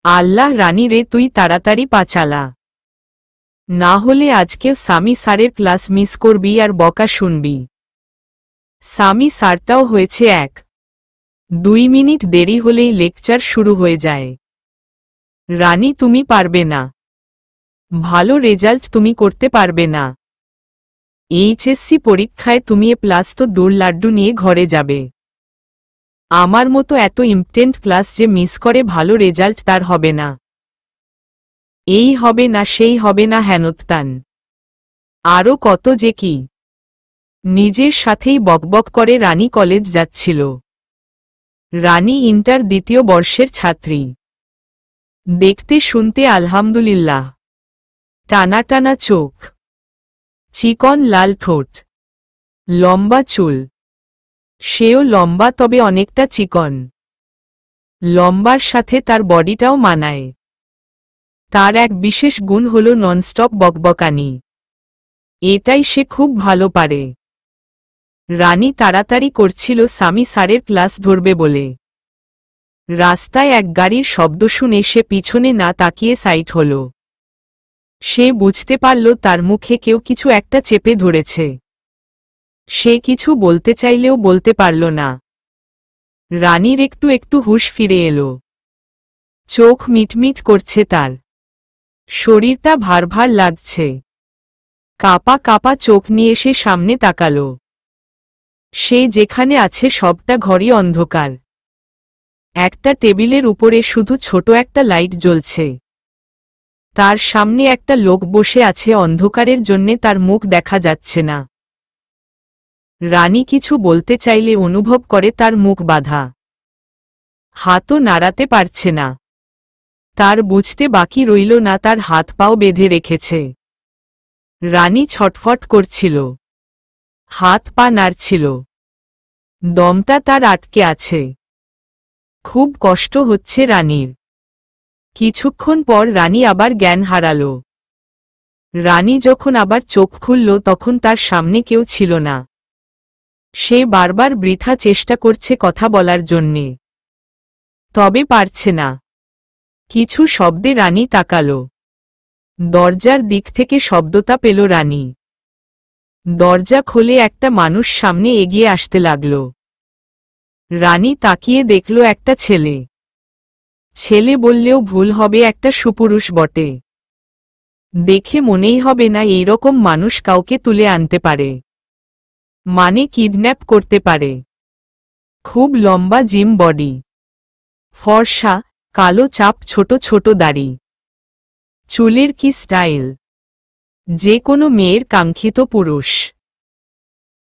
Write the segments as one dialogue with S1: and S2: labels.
S1: আল্লাহ রানী রে, তুই তাড়াতাড়ি পা চালা, না হলে আজকেও সামি স্যারের ক্লাস মিস করবি আর বকা শুনবি। সামি স্যারটাও হয়েছে 1-2 মিনিট দেরি হলেই লেকচার শুরু হয়ে যায়। রানী, তুমি পারবে না, ভালো রেজাল্ট তুমি করতে পারবে না। এইচএসসি পরীক্ষায় তুমি A+ তো দূর, লাড্ডু নিয়ে ঘরে যাবে। আমার মতো এত ইম্পর্টেন্ট ক্লাস যে মিস করে ভালো রেজাল্ট তার হবে না। এই হবে না, সেই হবে না, হেনত্তান আরও কত যে কি। নিজের সাথেই বকবক করে রানী কলেজ যাচ্ছিল। রানী ইন্টার 2য় বর্ষের ছাত্রী। দেখতে শুনতে আলহামদুলিল্লাহ, টানা টানা চোখ, চিকন লাল ঠোঁট, লম্বা চুল। সেও লম্বা, তবে অনেকটা চিকন। লম্বার সাথে তার বডিটাও মানায়। তার এক বিশেষ গুণ হল ননস্টপ বকবকানি। এটাই সে খুব ভালো পারে। রানী তাড়াতাড়ি করছিল সামি স্যারের ক্লাস ধরবে বলে। রাস্তায় এক গাড়ির শব্দ শুনে সে পিছনে না তাকিয়ে সাইড হল। সে বুঝতে পারল তার মুখে কেউ কিছু একটা চেপে ধরেছে। সে কিছু বলতে চাইলেও বলতে পারল না। রানীর একটু একটু হুঁশ ফিরে এলো। চোখ মিটমিট করছে তার, শরীরটা ভার ভার লাগছে। কাপা কাপা চোখ নিয়ে সে সামনে তাকালো। সে যেখানে আছে সবটা ঘরই অন্ধকার। একটা টেবিলের উপরে শুধু ছোট একটা লাইট জ্বলছে। তার সামনে একটা লোক বসে আছে, অন্ধকারের জন্যে তার মুখ দেখা যাচ্ছে না। রানী কিছু বলতে চাইলে অনুভব করে তার মুখ বাঁধা। হাতও নাড়াতে পারছে না। তার বুঝতে বাকি রইল না তার হাত পাও বেঁধে রেখেছে। রানী ছটফট করছিল, হাত পা নাড়ছিল, দমটা তার আটকে আছে। খুব কষ্ট হচ্ছে রানীর। কিছুক্ষণ পর রানী আবার জ্ঞান হারাল। রানী যখন আবার চোখ খুলল তখন তার সামনে কেউ ছিল না। সে বারবার বৃথা চেষ্টা করছে কথা বলার জন্যে, তবে পারছে না। কিছু শব্দে রানী তাকাল। দরজার দিক থেকে শব্দটা পেল রানী। দরজা খুলে একটা মানুষ সামনে এগিয়ে আসতে লাগল। রানী তাকিয়ে দেখল একটা ছেলে। ছেলে বললেও ভুল হবে, একটা সুপুরুষ বটে। দেখে মনেই হবে না এইরকম মানুষ কাউকে তুলে আনতে পারে, মানে কিডন্যাপ করতে পারে। খুব লম্বা জিম বডি, ফর্সা, কালো চাপ, ছোট ছোট দাড়ি, চুলের কি স্টাইল, যে কোনো মেয়ের কাঙ্ক্ষিত পুরুষ।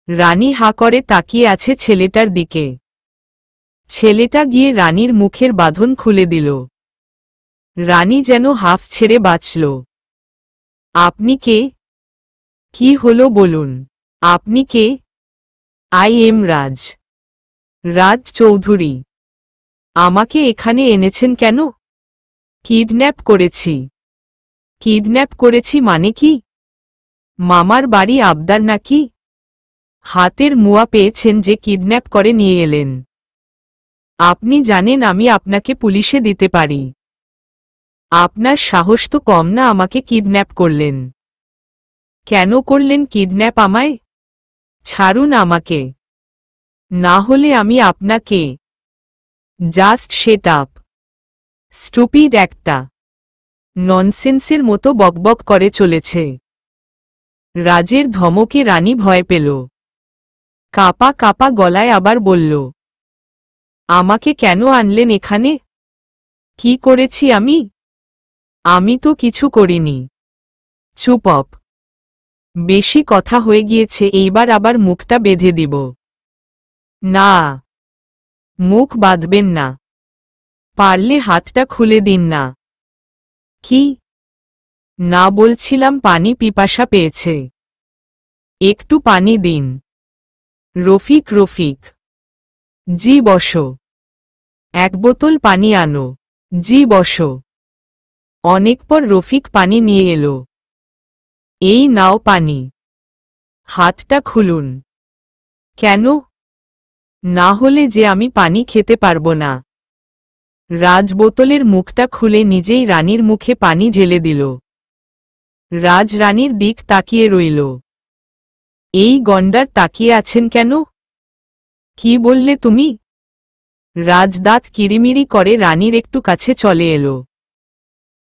S1: রানী হা করে তাকিয়ে আছে ছেলেটার দিকে। ছেলেটা গিয়ে রানীর মুখের বাঁধন খুলে দিল। রানী যেন হাফ ছেড়ে বাঁচল। আপনি কে? কি হলো বলুন, আপনি কে? আই এম রাজ, রাজ চৌধুরী। আমাকে এখানে এনেছেন কেন? কিডন্যাপ করেছি। কিডন্যাপ করেছি মানে কি? মামার বাড়ি আবদার নাকি? হাতের মুয়া পেয়েছেন যে কিডন্যাপ করে নিয়ে এলেন? আপনি জানেন আমি আপনাকে পুলিশে দিতে পারি। আপনার সাহস তো কম না, আমাকে কিডন্যাপ করলেন। কেন করলেন কিডন্যাপ আমায়? ছাড়ুন আমাকে, না হলে আমি আপনাকে। জাস্ট শেট আপ, স্টুপিড একটা। ননসেন্সের মতো বকবক করে চলেছে। রাজের ধমকে রানী ভয় পেল। কাপা কাপা গলায় আবার বলল, আমাকে কেন আনলেন এখানে? কি করেছি আমি? আমি তো কিছু করিনি। চুপ আপ, বেশি কথা হয়ে গিয়েছে, এইবার আবার মুখটা বেঁধে দিব। না, মুখ বাঁধবেন না, পারলে হাতটা খুলে দিন না। কি? না বলছিলাম পানি পিপাসা পেয়েছে, একটু পানি দিন। রফিক রফিক, জি বসো। এক বোতল পানি আনো। জি বসো। অনেক পর রফিক পানি নিয়ে এলো। এই নাও পানি। হাতটা খুলুন। কেন? না হলে যে আমি পানি খেতে পারবো না। রাজ বোতলের মুখটা খুলে নিজেই রানীর মুখে পানি ঢেলে দিল। রাজ রানীর দিক তাকিয়ে রইল। এই গন্ডার তাকিয়ে আছেন কেন? কি বললে তুমি? রাজ দাঁত কিরিমিরি করে রানীর একটু কাছে চলে এলো।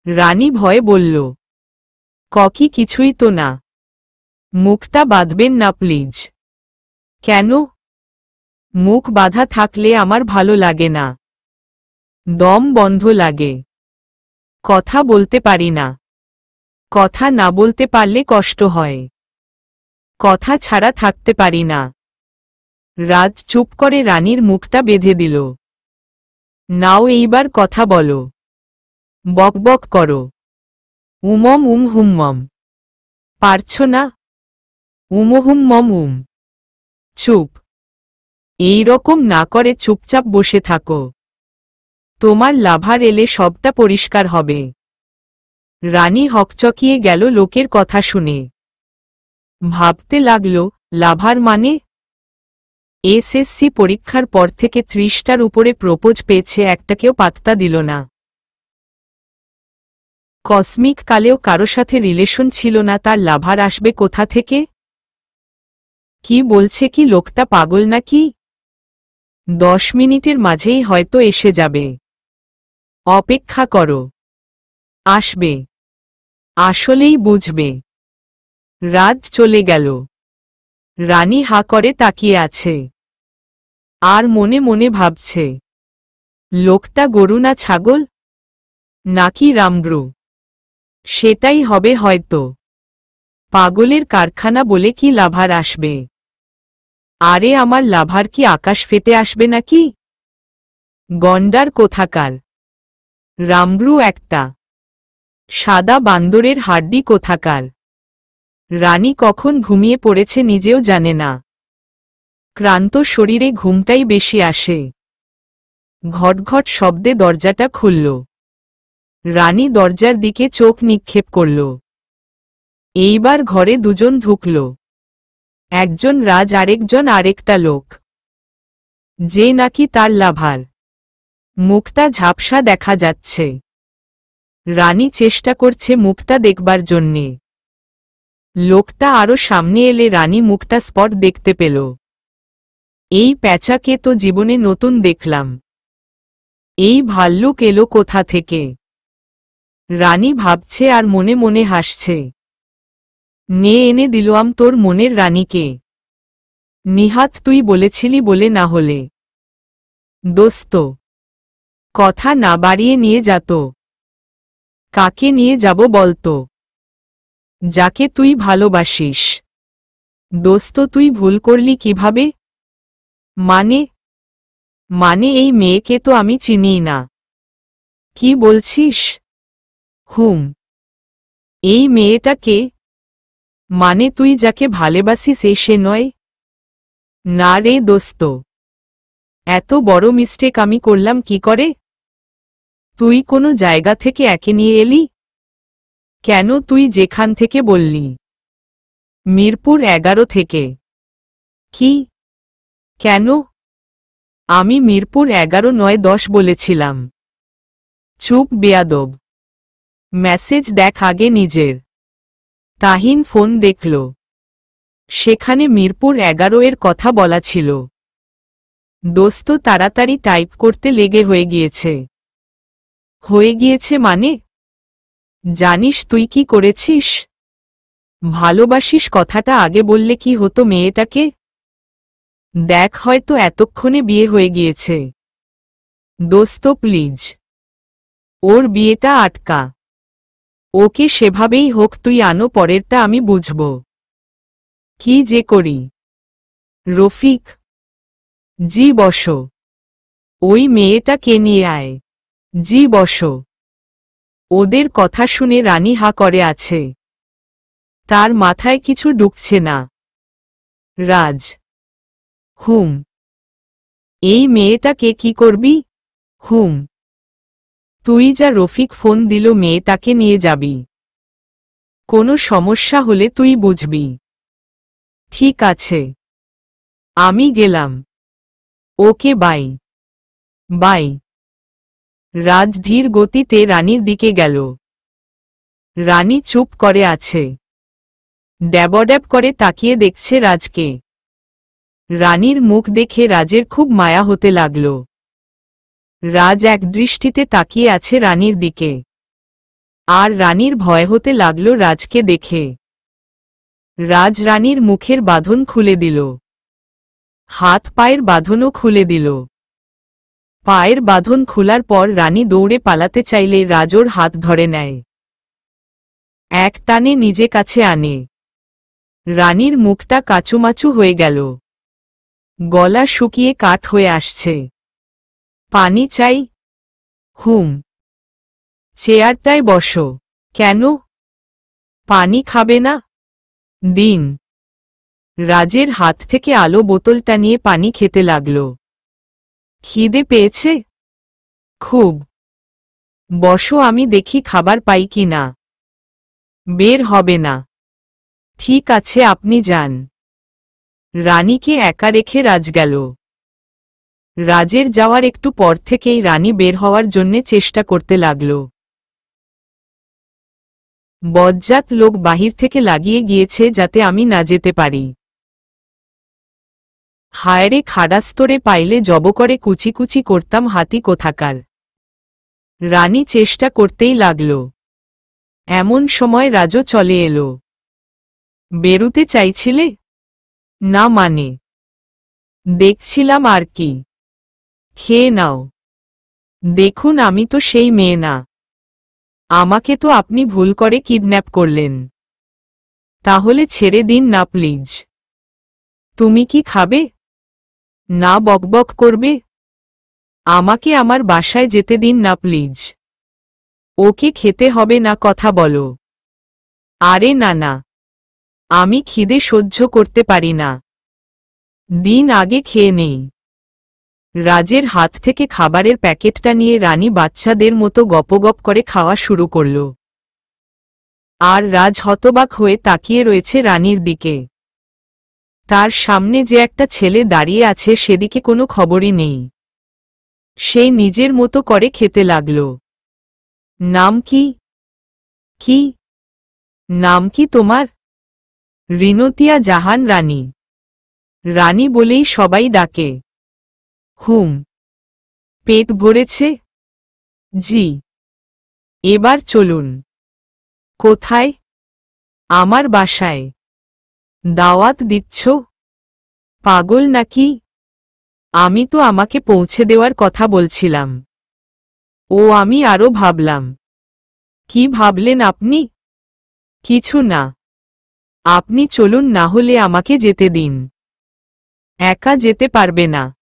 S1: রানী ভয়ে বলল, কি কিছুই তো না। মুখটা বাঁধবেন না প্লিজ। কেন? মুখ বাঁধা থাকলে আমার ভালো লাগে না। দম বন্ধ লাগে। কথা বলতে পারি না। কথা না বলতে পারলে কষ্ট হয়। কথা ছাড়া থাকতে পারি না। রাজ চুপ করে রানীর মুখটা বেঁধে দিল। নাও এইবার কথা বলো। বকবক করো। উমম হুম্মম। পারছ না? উমহুম্মম। চুপ। এই রকম না করে চুপচাপ বসে থাকো। তোমার লাভার এলে সবটা পরিষ্কার হবে। রানী হকচকিয়ে গেল লোকের কথা শুনে। ভাবতে লাগল, লাভার মানে? এসএসসি পরীক্ষার পর থেকে 30টার উপরে প্রপোজ পেয়েছে, একটাকেও পাত্তা দিল না। কসমিক কালেও কারো সাথে রিলেশন ছিল না, তার লাভার আসবে কোথা থেকে? কি বলছে কি লোকটা পাগল নাকি? 10 মিনিটের মাঝেই হয়তো এসে যাবে। অপেক্ষা করো। আসবে। আসলেই বুঝবে। রাজ চলে গেল। রানী হা করে তাকিয়ে আছে। আর মনে মনে ভাবছে, লোকটা গরু না ছাগল? নাকি রামগ্রু? সেটাই হবে হয়তো। পাগলের কারখানা বলে কি লাভার আসবে? আরে আমার লাভার কি আকাশ ফেটে আসবে নাকি? গন্ডার কোথাকার। রামগ্রু একটা। সাদা বান্দরের হাড্ডি কোথাকার। রানী কখন ঘুমিয়ে পড়েছে নিজেও জানে না। ক্লান্ত শরীরে ঘুমটাই বেশি আসে। ঘটঘট শব্দে দরজাটা খুলল। রানী দরজার দিকে চোখ নিক্ষেপ করল। এইবার ঘরে দুজন ঢুকল। একজন রাজ, আরেকজন আরেকটা লোক, যে নাকি তার লাভার। মুখটা ঝাপসা দেখা যাচ্ছে। রানী চেষ্টা করছে মুখটা দেখবার জন্যে। লোকটা আরো সামনে এলে রানী মুখটা স্পট দেখতে পেল। এই প্যাঁচাকে তো জীবনে নতুন দেখলাম। এই ভাল্লুক এলো কোথা থেকে? রানী ভাবছে আর মনে মনে হাসছে। নে এনে দিলাম তোর মনের রানীকে। নিহাত তুই বলেছিলি বলে, না হলে। দোস্ত, কথা না বাড়িয়ে নিয়ে যাত। কাকে নিয়ে যাব বলতো? যাকে তুই ভালোবাসিস। দোস্ত তুই ভুল করলি কিভাবে? মানে এই মেয়েকে তো আমি চিনিই না। কি বলছিস? এই মেয়েটা কে? মানে তুই যাকে ভালোবাসিস সে নয়? না রে দোস্ত, এত বড় মিস্টেক আমি করলাম কি করে? তুই কোনো জায়গা থেকে একে নিয়ে এলি? কেন, তুই যেখান থেকে বললি। মিরপুর 11 থেকে। কি? কেন? আমি মিরপুর 11 নয় 10 বলেছিলাম। চুপ বেয়াদব। মেসেজ দেখ আগে নিজের। তাহিন ফোন দেখল। সেখানে মিরপুর 11 এর কথা বলা ছিল। দোস্ত তাড়াতাড়ি টাইপ করতে লেগে হয়ে গিয়েছে মানে? জানিস তুই কি করেছিস? ভালোবাসিস কথাটা আগে বললে কি হতো মেয়েটাকে? দেখ হয়তো এতক্ষণে বিয়ে হয়ে গিয়েছে। দোস্ত প্লিজ, ওর বিয়েটা আটকা। ওকে সেভাবেই হোক তুই আনো, পরেরটা আমি বুঝব। কি যে করি। রফিক। জি বসো। ওই মেয়েটাকে নিয়ে আয়। জি বসো। ওদের কথা শুনে রানী হা করে আছে। তার মাথায় কিছু ঢুকছে না। রাজ। এই মেয়েটাকে কি করবি? তুই যা, রফিক ফোন দিল, মেয়েটাকে নিয়ে যাবি। কোনো সমস্যা হলে তুই বুঝবি। ঠিক আছে, আমি গেলাম। Okay bye. বাই। রাজ ধীর গতিতে রানীর দিকে গেল। রানী চুপ করে আছে। ড্যাবড্যাব করে তাকিয়ে দেখছে রাজকে। রানীর মুখ দেখে রাজের খুব মায়া হতে লাগল। রাজ এক দৃষ্টিতে তাকিয়ে আছে রানীর দিকে। আর রানীর ভয় হতে লাগল রাজকে দেখে। রাজ রানীর মুখের বাঁধন খুলে দিল। হাত পায়ের বাঁধনও খুলে দিল। পায়ের বাঁধন খোলার পর রানী দৌড়ে পালাতে চাইলে রাজ ওর হাত ধরে নেয়। এক টানে নিজে কাছে আনে। রানীর মুখটা কাচুমাচু হয়ে গেল। গলা শুকিয়ে কাঠ হয়ে আসছে। পানি চাই? হুম। চেয়ারটায় বসো। কেন? পানি খাবে না? দিন। রাজের হাত থেকে আলো বোতলটা নিয়ে পানি খেতে লাগল। খিদে পেয়েছে? খুব। বসো, আমি দেখি খাবার পাই কি না। বের হবে না। ঠিক আছে, আপনি যান। রানীকে একা রেখে রাজ গেল। রাজের যাওয়ার একটু পর থেকেই রানী বের হওয়ার জন্যে চেষ্টা করতে লাগল। বজ্জাত লোক বাহির থেকে লাগিয়ে গিয়েছে যাতে আমি না যেতে পারি। হায়রে, খাড়াস্তরে পাইলে জব করে কুচি কুচি করতাম হাতি কোথাকার। রানী চেষ্টা করতেই লাগল। এমন সময় রাজও চলে এলো। বেরুতে চাইছিলে? না মানে? দেখছিলাম আর কি। খেয়ে নাও। দেখুন, আমি তো সেই মেয়ে না। আমাকে তো আপনি ভুল করে কিডন্যাপ করলেন। তাহলে ছেড়ে দিন না প্লিজ। তুমি কি খাবে? না বকবক করবে? আমাকে আমার বাসায় যেতে দিন না প্লিজ। ওকে খেতে হবে না, কথা বলো। আরে না না, আমি খিদে সহ্য করতে পারি না। দিন, আগে খেয়ে নেই। রাজের হাত থেকে খাবারের প্যাকেটটা নিয়ে রানী বাচ্চাদের মতো গপগপ করে খাওয়া শুরু করল। আর রাজ হতবাক হয়ে তাকিয়ে রয়েছে রানীর দিকে। তার সামনে যে একটা ছেলে দাঁড়িয়ে আছে সেদিকে কোনো খবরই নেই। সে নিজের মতো করে খেতে লাগল। নাম কি? কি নাম কি তোমার? রিনতিয়া জাহান রানী। রানী বলেই সবাই ডাকে। হুম। পেট ভরেছে? জি। এবার চলুন। কোথায়? আমার বাসায়। দাওয়াত দিচ্ছ? পাগল নাকি? আমি তো আমাকে পৌঁছে দেওয়ার কথা বলছিলাম। ও, আমি আরো ভাবলাম। কি ভাবলেন আপনি? কিছু না। আপনি চলুন, না হলে আমাকে যেতে দিন। একা যেতে পারবে না।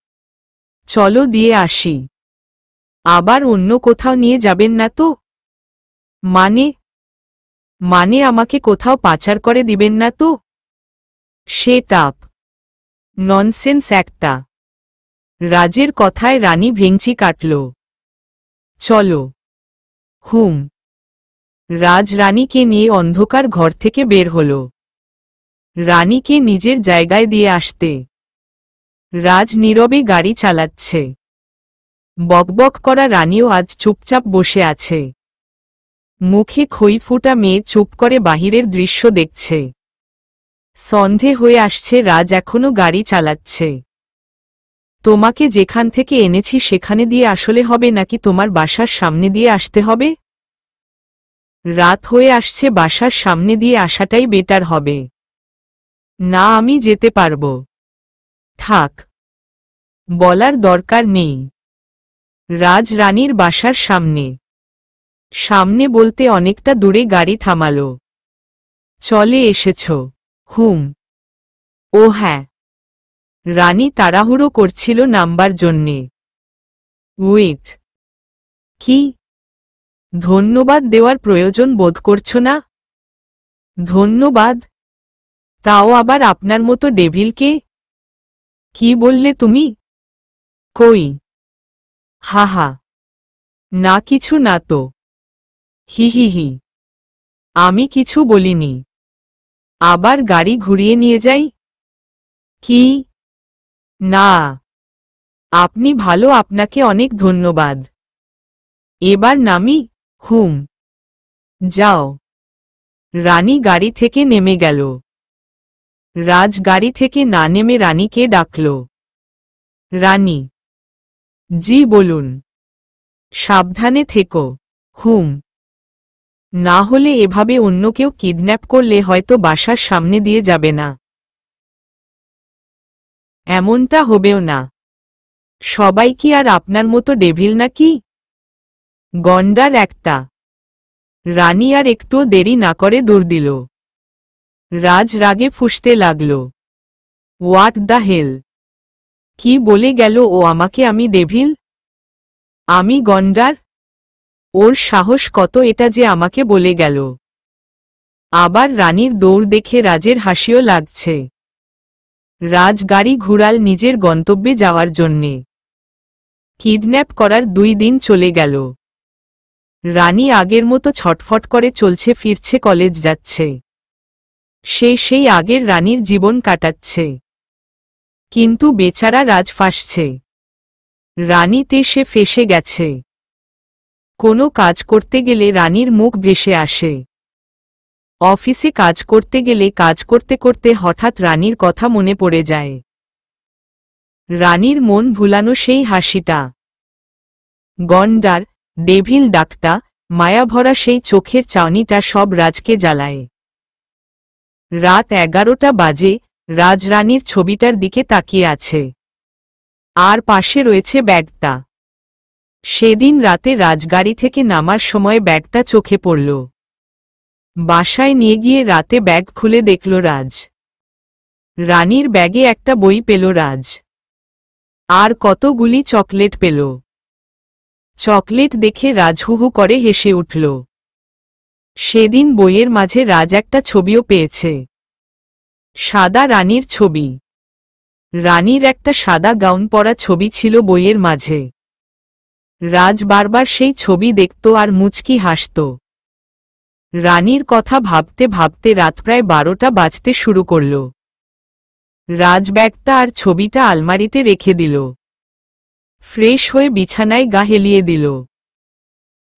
S1: চলো, দিয়ে আসি। আবার অন্য কোথাও নিয়ে যাবেন না তো? মানে? মানে আমাকে কোথাও পাচার করে দিবেন না তো? সে টাপ ননসেন্স একটা। রাজের কথায় রানী ভেঙচি কাটল। চলো। হুম। রাজ রানীকে নিয়ে অন্ধকার ঘর থেকে বের হল। রানীকে নিজের জায়গায় দিয়ে আসতে। রাজ নীরবে গাড়ি চালাচ্ছে। বকবক করা রানীও আজ চুপচাপ বসে আছে। মুখে খই ফুটা মেয়ে চুপ করে বাহিরের দৃশ্য দেখছে। সন্ধে হয়ে আসছে, রাজ এখনো গাড়ি চালাচ্ছে। তোমাকে যেখান থেকে এনেছি সেখানে দিয়ে আসলে হবে নাকি তোমার বাসার সামনে দিয়ে আসতে হবে? রাত হয়ে আসছে, বাসার সামনে দিয়ে আসাটাই বেটার হবে। না, আমি যেতে পারবো। থাক, বলার দরকার নেই। রাজ রানীর বাসার সামনে। সামনে বলতে অনেকটা দূরে গাড়ি থামালো। চলে এসেছ? হুম। ও হ্যাঁ। রানী তাড়াহুড়ো করছিল নামবার জন্যে। ওয়েট। কি? ধন্যবাদ দেওয়ার প্রয়োজন বোধ করছো না? ধন্যবাদ? তাও আবার আপনার মতো ডেভিলকে? কি বললে তুমি? কই? হাহা। না, কিছু না তো। হি হি হি। আমি কিছু বলিনি। আবার গাড়ি ঘুরিয়ে নিয়ে যাই? কি? না। আপনি ভালো, আপনাকে অনেক ধন্যবাদ। এবার নামি। হুম। যাও। রানী গাড়ি থেকে নেমে গেল। রাজ গাড়ি থেকে না নেমে রানীকে ডাকল। রানী। জি বলুন। সাবধানে থেকো। হুম। না হলে এভাবে অন্য কেউ কিডন্যাপ করলে হয়তো বাসার সামনে দিয়ে যাবে না। এমনটা হবেও না। সবাই কি আর আপনার মতো ডেভিল নাকি? গন্ডার একটা। রানী আর একটুও দেরি না করে দৌড় দিল। রাজ রাগে ফুঁসতে লাগল। What the hell! কি বলে গেল ও আমাকে? আমি ডেভিল? আমি গন্ডার? ওর সাহস কত এটা যে আমাকে বলে গেল! আবার রানীর দৌড় দেখে রাজের হাসিও লাগছে। রাজ গাড়ি ঘুরাল নিজের গন্তব্যে যাওয়ার জন্যে। কিডন্যাপ করার 2 দিন চলে গেল। রানী আগের মতো ছটফট করে চলছে ফিরছে, কলেজ যাচ্ছে। সে সেই আগের রানীর জীবন কাটাচ্ছে। কিন্তু বেচারা রাজ ফাঁসছে। রানীতে সে ফেঁসে গেছে। কোনো কাজ করতে গেলে রানীর মুখ ভেসে আসে। অফিসে কাজ করতে গেলে কাজ করতে করতে হঠাৎ রানীর কথা মনে পড়ে যায়। রানীর মন ভুলানো সেই হাসিটা, গন্ডার, ডেভিল ডাকটা, মায়াভরা সেই চোখের চাউনিটা সব রাজকে জ্বালায়। রাত 11টা বাজে। রাজ রানীর ছবিটার দিকে তাকিয়ে আছে। আর পাশে রয়েছে ব্যাগটা। সেদিন রাতে রাজগাড়ি থেকে নামার সময় ব্যাগটা চোখে পড়ল। বাসায় নিয়ে গিয়ে রাতে ব্যাগ খুলে দেখল রাজ। রানীর ব্যাগে একটা বই পেল রাজ। আর কতগুলি চকলেট পেল। চকলেট দেখে রাজ হু হু করে হেসে উঠল। সেদিন বইয়ের মাঝে রাজ একটা ছবিও পেয়েছে। সাদা রানীর ছবি। রানীর একটা সাদা গাউন পরা ছবি ছিল বইয়ের মাঝে। রাজ বারবার সেই ছবি দেখত আর মুচকি হাসত। রানীর কথা ভাবতে ভাবতে রাত প্রায় 12টা বাজতে শুরু করল। রাজ ব্যাগটা আর ছবিটা আলমারিতে রেখে দিল। ফ্রেশ হয়ে বিছানায় গা হেলিয়ে দিল।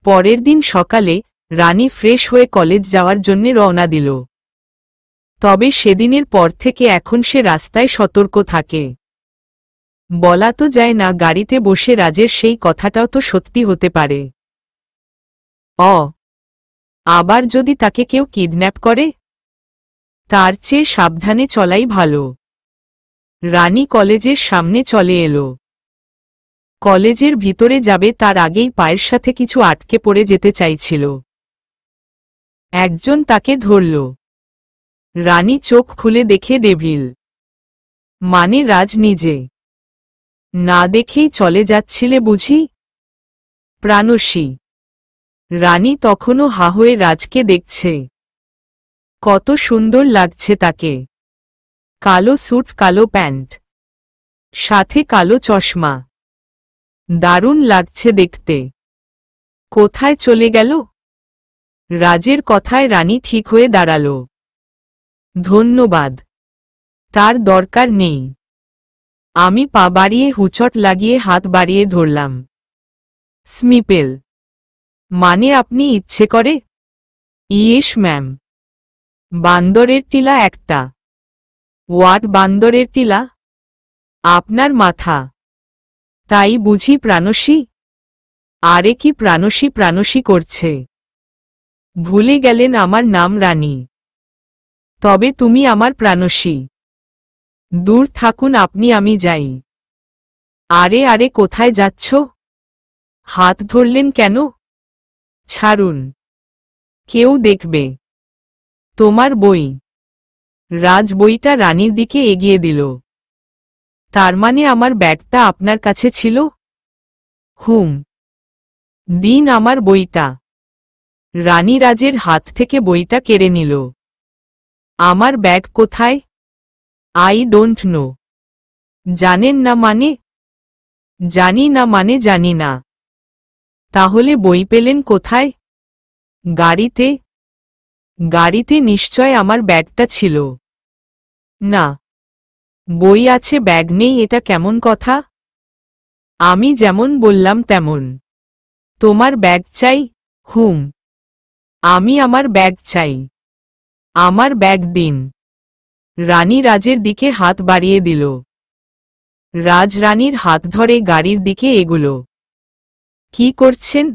S1: পরের দিন সকালে রানী ফ্রেশ হয়ে কলেজ যাওয়ার জন্যে রওনা দিল। তবে সেদিনের পর থেকে এখন সে রাস্তায় সতর্ক থাকে। বলা তো যায় না, গাড়িতে বসে রাজের সেই কথাটাও তো সত্যি হতে পারে। আবার যদি তাকে কেউ কিডন্যাপ করে? তার চেয়ে সাবধানে চলাই ভালো। রানী কলেজের সামনে চলে এলো। কলেজের ভিতরে যাবে তার আগেই পায়ের সাথে কিছু আটকে পড়ে যেতে চাইছিল। একজন তাকে ধরল। রানী চোখ খুলে দেখে ডেভিল, মানে রাজ নিজে। না দেখেই চলে যাচ্ছিলে বুঝি? প্রাণসী। রানী তখনও হা হয়ে রাজকে দেখছে। কত সুন্দর লাগছে তাকে। কালো স্যুট, কালো প্যান্ট, সাথে কালো চশমা। দারুণ লাগছে দেখতে। কোথায় চলে গেল? রাজের কথায় রানী ঠিক হয়ে দাঁড়াল। ধন্যবাদ, তার দরকার নেই। আমি পা বাড়িয়ে হুচট লাগিয়ে হাত বাড়িয়ে ধরলাম। স্মিপেল, মানে আপনি ইচ্ছে করে? Yes ma'am. বান্দরের টিলা একটা। হোয়াট বান্দরের টিলা? আপনার মাথা। তাই বুঝি প্রাণসী? আরে কি প্রাণসী প্রাণসী করছে? ভুলে গেলেন আমার নাম রানী। তবে তুমি আমার প্রাণসী। দূর থাকুন আপনি, আমি যাই। আরে আরে কোথায় যাচ্ছ? হাত ধরলেন কেন? ছাড়ুন, কেউ দেখবে। তোমার বই। রাজ বইটা রানীর দিকে এগিয়ে দিল। তার মানে আমার ব্যাগটা আপনার কাছে ছিল? হুম। দিন আমার বইটা। রানী রাজের হাত থেকে বইটা কেড়ে নিল। আমার ব্যাগ কোথায়? I don't know. জানেন না মানে? জানি না মানে জানি না। তাহলে বই পেলেন কোথায়? গাড়িতে। গাড়িতে নিশ্চয় আমার ব্যাগটা ছিল। না, বই আছে ব্যাগ নেই, এটা কেমন কথা? আমি যেমন বললাম তেমন। তোমার ব্যাগ চাই? হুম। আমি আমার ব্যাগ চাই। আমার ব্যাগ দিন। রানী রাজের দিকে হাত বাড়িয়ে দিল। রাজ রানীর হাত ধরে গাড়ির দিকে এগুলো। কি করছেন?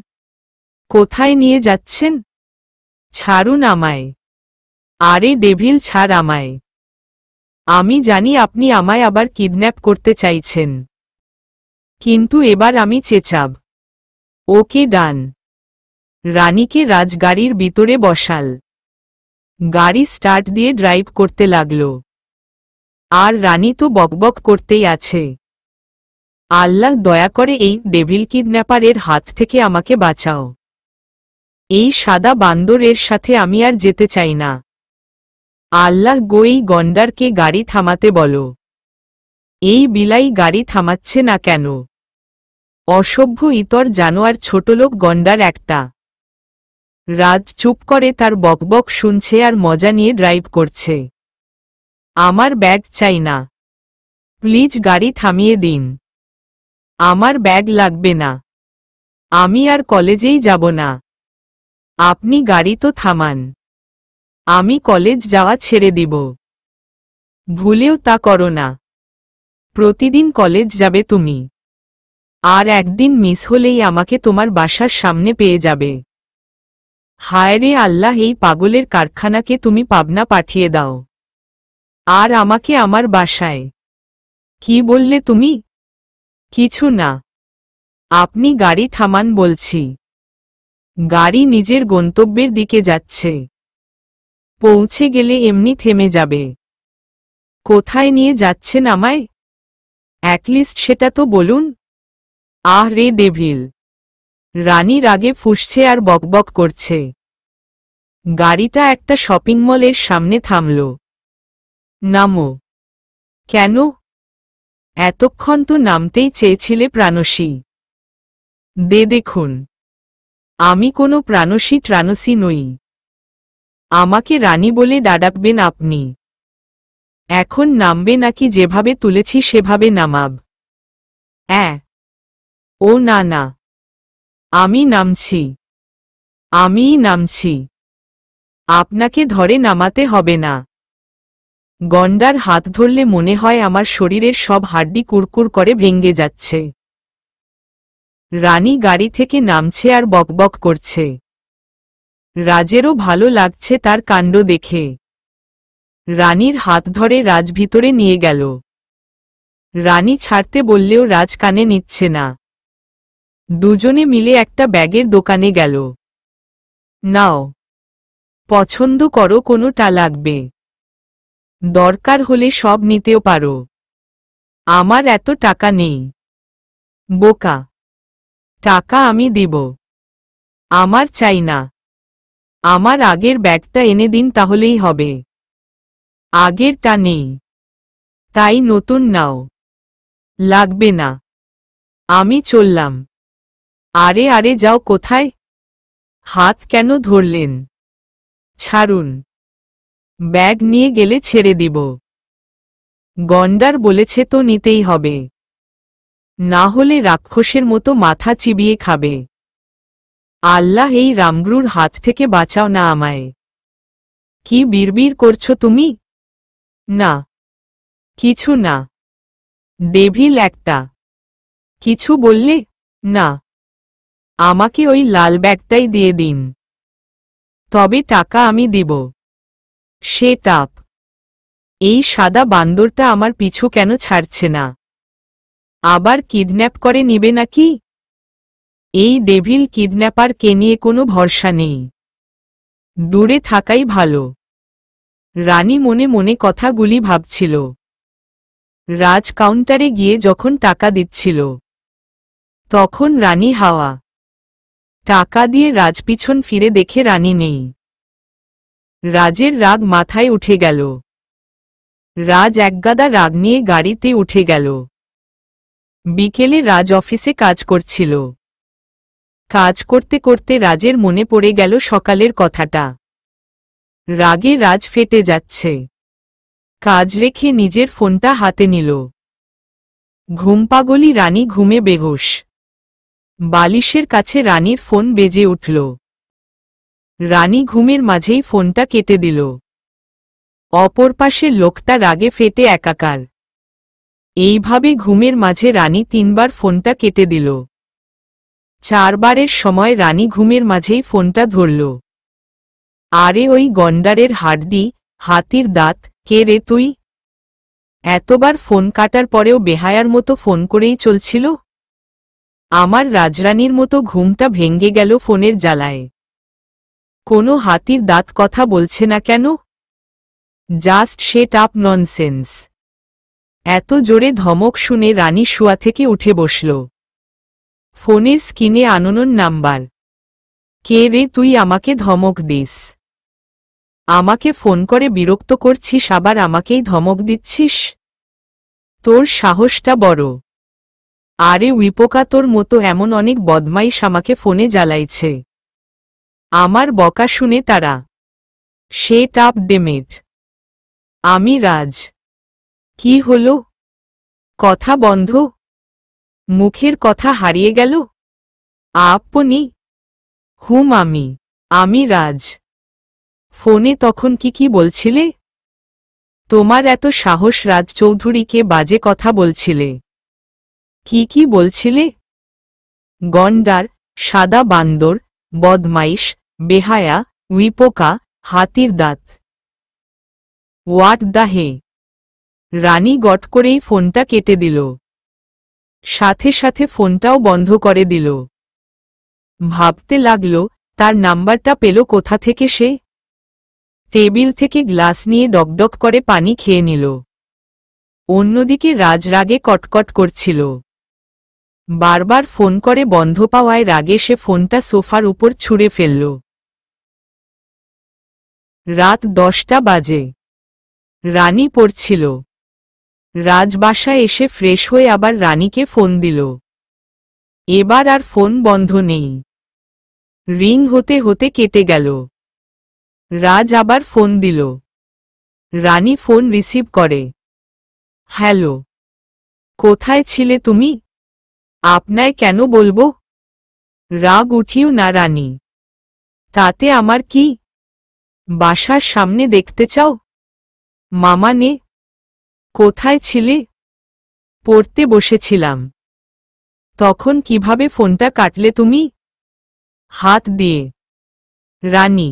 S1: কোথায় নিয়ে যাচ্ছেন? ছাড়ুন আমায়। আরে ডেভিল, ছাড় আমায়। আমি জানি আপনি আমায় আবার কিডন্যাপ করতে চাইছেন, কিন্তু এবার আমি চেঁচাব। ওকে ডান। রানীকে রাজগাড়ির ভিতরে বসাল। গাড়ি স্টার্ট দিয়ে ড্রাইভ করতে লাগল। আর রানী তো বকবক করতেই আছে। আল্লাহ, দয়া করে এই ডেভিল কিডন্যাপারের হাত থেকে আমাকে বাঁচাও। এই সাদা বান্দরের সাথে আমি আর যেতে চাই না। আল্লাহ গো, এই গন্ডারকে গাড়ি থামাতে বলো। এই বিলাই গাড়ি থামাচ্ছে না কেন? অসভ্য ইতর জানোয়ার, ছোটলোক গন্ডার একটা। রাজ চুপ করে তার বকবক শুনছে আর মজা নিয়ে ড্রাইভ করছে। আমার ব্যাগ চাই না। প্লিজ গাড়ি থামিয়ে দিন। আমার ব্যাগ লাগবে না। আমি আর কলেজেই যাব না। আপনি গাড়ি তো থামান। আমি কলেজ যাওয়া ছেড়ে দিব। ভুলেও তা করো না। প্রতিদিন কলেজ যাবে তুমি। আর একদিন মিস হলেই আমাকে তোমার বাসার সামনে পেয়ে যাবে। হায় রে আল্লাহ, এই পাগলের কারখানাকে তুমি পাবনা পাঠিয়ে দাও। আর আমাকে আমার বাসায়। কি বললে তুমি? কিছু না। আপনি গাড়ি থামান বলছি। গাড়ি নিজের গন্তব্যের দিকে যাচ্ছে। পৌঁছে গেলে এমনি থেমে যাবে। কোথায় নিয়ে যাচ্ছেন আমায়? অ্যাটলিস্ট সেটা তো বলুন। আহ রে ডেভিল। রানী রাগে ফুঁসছে আর বকবক করছে। গাড়িটা একটা শপিং মলের সামনে থামল। নামো। কেন? এতক্ষণ তো নামতেই চেয়েছিলে প্রাণসী। দেখুন, আমি কোনো প্রাণসী ট্রাণসী নই। আমাকে রানী বলে ডাকবেন আপনি। এখন নামবে নাকি যেভাবে তুলেছি সেভাবে নামাব? ও না না, আমি নামছি। আমিই নামছি। আপনাকে ধরে নামাতে হবে না। গন্ডার হাত ধরলে মনে হয় আমার শরীরের সব হাড্ডি কুরকুর করে ভেঙে যাচ্ছে। রানী গাড়ি থেকে নামছে আর বকবক করছে। রাজেরও ভালো লাগছে তার কাণ্ড দেখে। রানীর হাত ধরে রাজ ভিতরে নিয়ে গেল। রানী ছাড়তে বললেও রাজ কানে নিচ্ছে না। দুজনে মিলে একটা ব্যাগের দোকানে গেল। নাও, পছন্দ করো কোনোটা লাগবে। দরকার হলে সব নিতেও পারো। আমার এত টাকা নেই। বোকা, টাকা আমি দিব। আমার চাই না। আমার আগের ব্যাগটা এনে দিন তাহলেই হবে। আগেরটা নেই, তাই নতুন নাও। লাগবে না। আমি চললাম। আরে আরে, যাও কোথায়? হাত কেন ধরলেন? ছাড়ুন। ব্যাগ নিয়ে গেলে ছেড়ে দিব। গন্ডার বলেছে তো নিতেই হবে, না হলে রাক্ষসের মতো মাথা চিবিয়ে খাবে। আল্লাহ, এই রামগ্রুর হাত থেকে বাঁচাও না আমায়। কি বিড়বিড় করছো তুমি? না, কিছু না। ডেভিল একটা। কিছু বললে? না। আমাকে ওই লাল ব্যাগটাই দিয়ে দিন। তবে টাকা আমি দিব। Shut up. এই সাদা বান্দরটা আমার পিছু কেন ছাড়ছে না? আবার কিডন্যাপ করে নিবে নাকি? এই ডেভিল কিডন্যাপারকে নিয়ে কোনো ভরসা নেই। দূরে থাকাই ভালো। রানী মনে মনে কথাগুলি ভাবছিল। রাজ কাউন্টারে গিয়ে যখন টাকা দিচ্ছিল, তখন রানী হাওয়া। টাকা দিয়ে রাজ পিছন ফিরে দেখে রানী নেই। রাজের রাগ মাথায় উঠে গেল। রাজ একগাদা রাগ নিয়ে গাড়িতে উঠে গেল। বিকেলে রাজ অফিসে কাজ করছিল। কাজ করতে করতে রাজের মনে পড়ে গেল সকালের কথাটা। রাগে রাজ ফেটে যাচ্ছে। কাজ রেখে নিজের ফোনটা হাতে নিল। ঘুমপাগলি রানী ঘুমে বেহুশ। বালিশের কাছে রানীর ফোন বেজে উঠল। রানী ঘুমের মাঝেই ফোনটা কেটে দিল। অপর পাশের লোকটা রাগে ফেটে একাকার। এইভাবে ঘুমের মাঝে রানী 3বার ফোনটা কেটে দিল। 4বারের সময় রানী ঘুমের মাঝেই ফোনটা ধরল। আরে ওই গন্ডারের হাড্ডি, হাতির দাঁত, কে রে তুই? এতবার ফোন কাটার পরেও বেহায়ার মতো ফোন করেই চলছিল। আমার রাজরানীর মতো ঘুমটা ভেঙ্গে গেল ফোনের জ্বালায়। কোনো হাতির দাঁত কথা বলছে না কেন? Just shut up nonsense. এত জোরে ধমক শুনে রানী শোয়া থেকে উঠে বসল। ফোনের স্ক্রিনে আননোন নাম্বার। কে রে তুই আমাকে ধমক দিস? আমাকে ফোন করে বিরক্ত করছিস, আবার আমাকেই ধমক দিচ্ছিস? তোর সাহসটা বড়। আরে উইপোকা, তোর মতো এমন অনেক বদমাইশ আমাকে ফোনে জ্বালাইছে। আমার বকা শুনে তারা। Shut up demat. আমি রাজ। কি হলো? কথা বন্ধ? মুখের কথা হারিয়ে গেল? আপনি? হুম আমি রাজ। ফোনে তখন কি বলছিলে? তোমার এত সাহস রাজ চৌধুরীকে বাজে কথা বলছিলে? কি বলছিলে? গন্ডার, সাদা বান্দর, বদমাইশ, বেহায়া, উইপোকা, হাতির দাঁত। What the hell? রানী গট করেই ফোনটা কেটে দিল। সাথে সাথে ফোনটাও বন্ধ করে দিল। ভাবতে লাগল, তার নাম্বারটা পেল কোথা থেকে সে? টেবিল থেকে গ্লাস নিয়ে ডকডক করে পানি খেয়ে নিল। অন্যদিকে রাজ রাগে কটকট করছিল। বারবার ফোন করে বন্ধ পাওয়ায় রাগে সে ফোনটা সোফার উপর ছুঁড়ে ফেলল। রাত 10টা বাজে। রানী পড়ছিল। রাজ বাসায় এসে ফ্রেশ হয়ে আবার রানীকে ফোন দিল। এবার আর ফোন বন্ধ নেই। রিং হতে হতে কেটে গেল। রাজ আবার ফোন দিল। রানী ফোন রিসিভ করে। হ্যালো। কোথায় ছিলে তুমি? আপনায় কেন বলবো? রাগ উঠিও না রানী। তাতে আমার কি? বাসার সামনে দেখতে চাও? মামা নে। কোথায় ছিলে? পড়তে বসেছিলাম। তখন কিভাবে ফোনটা কাটলে তুমি? হাত দিয়ে। রানী।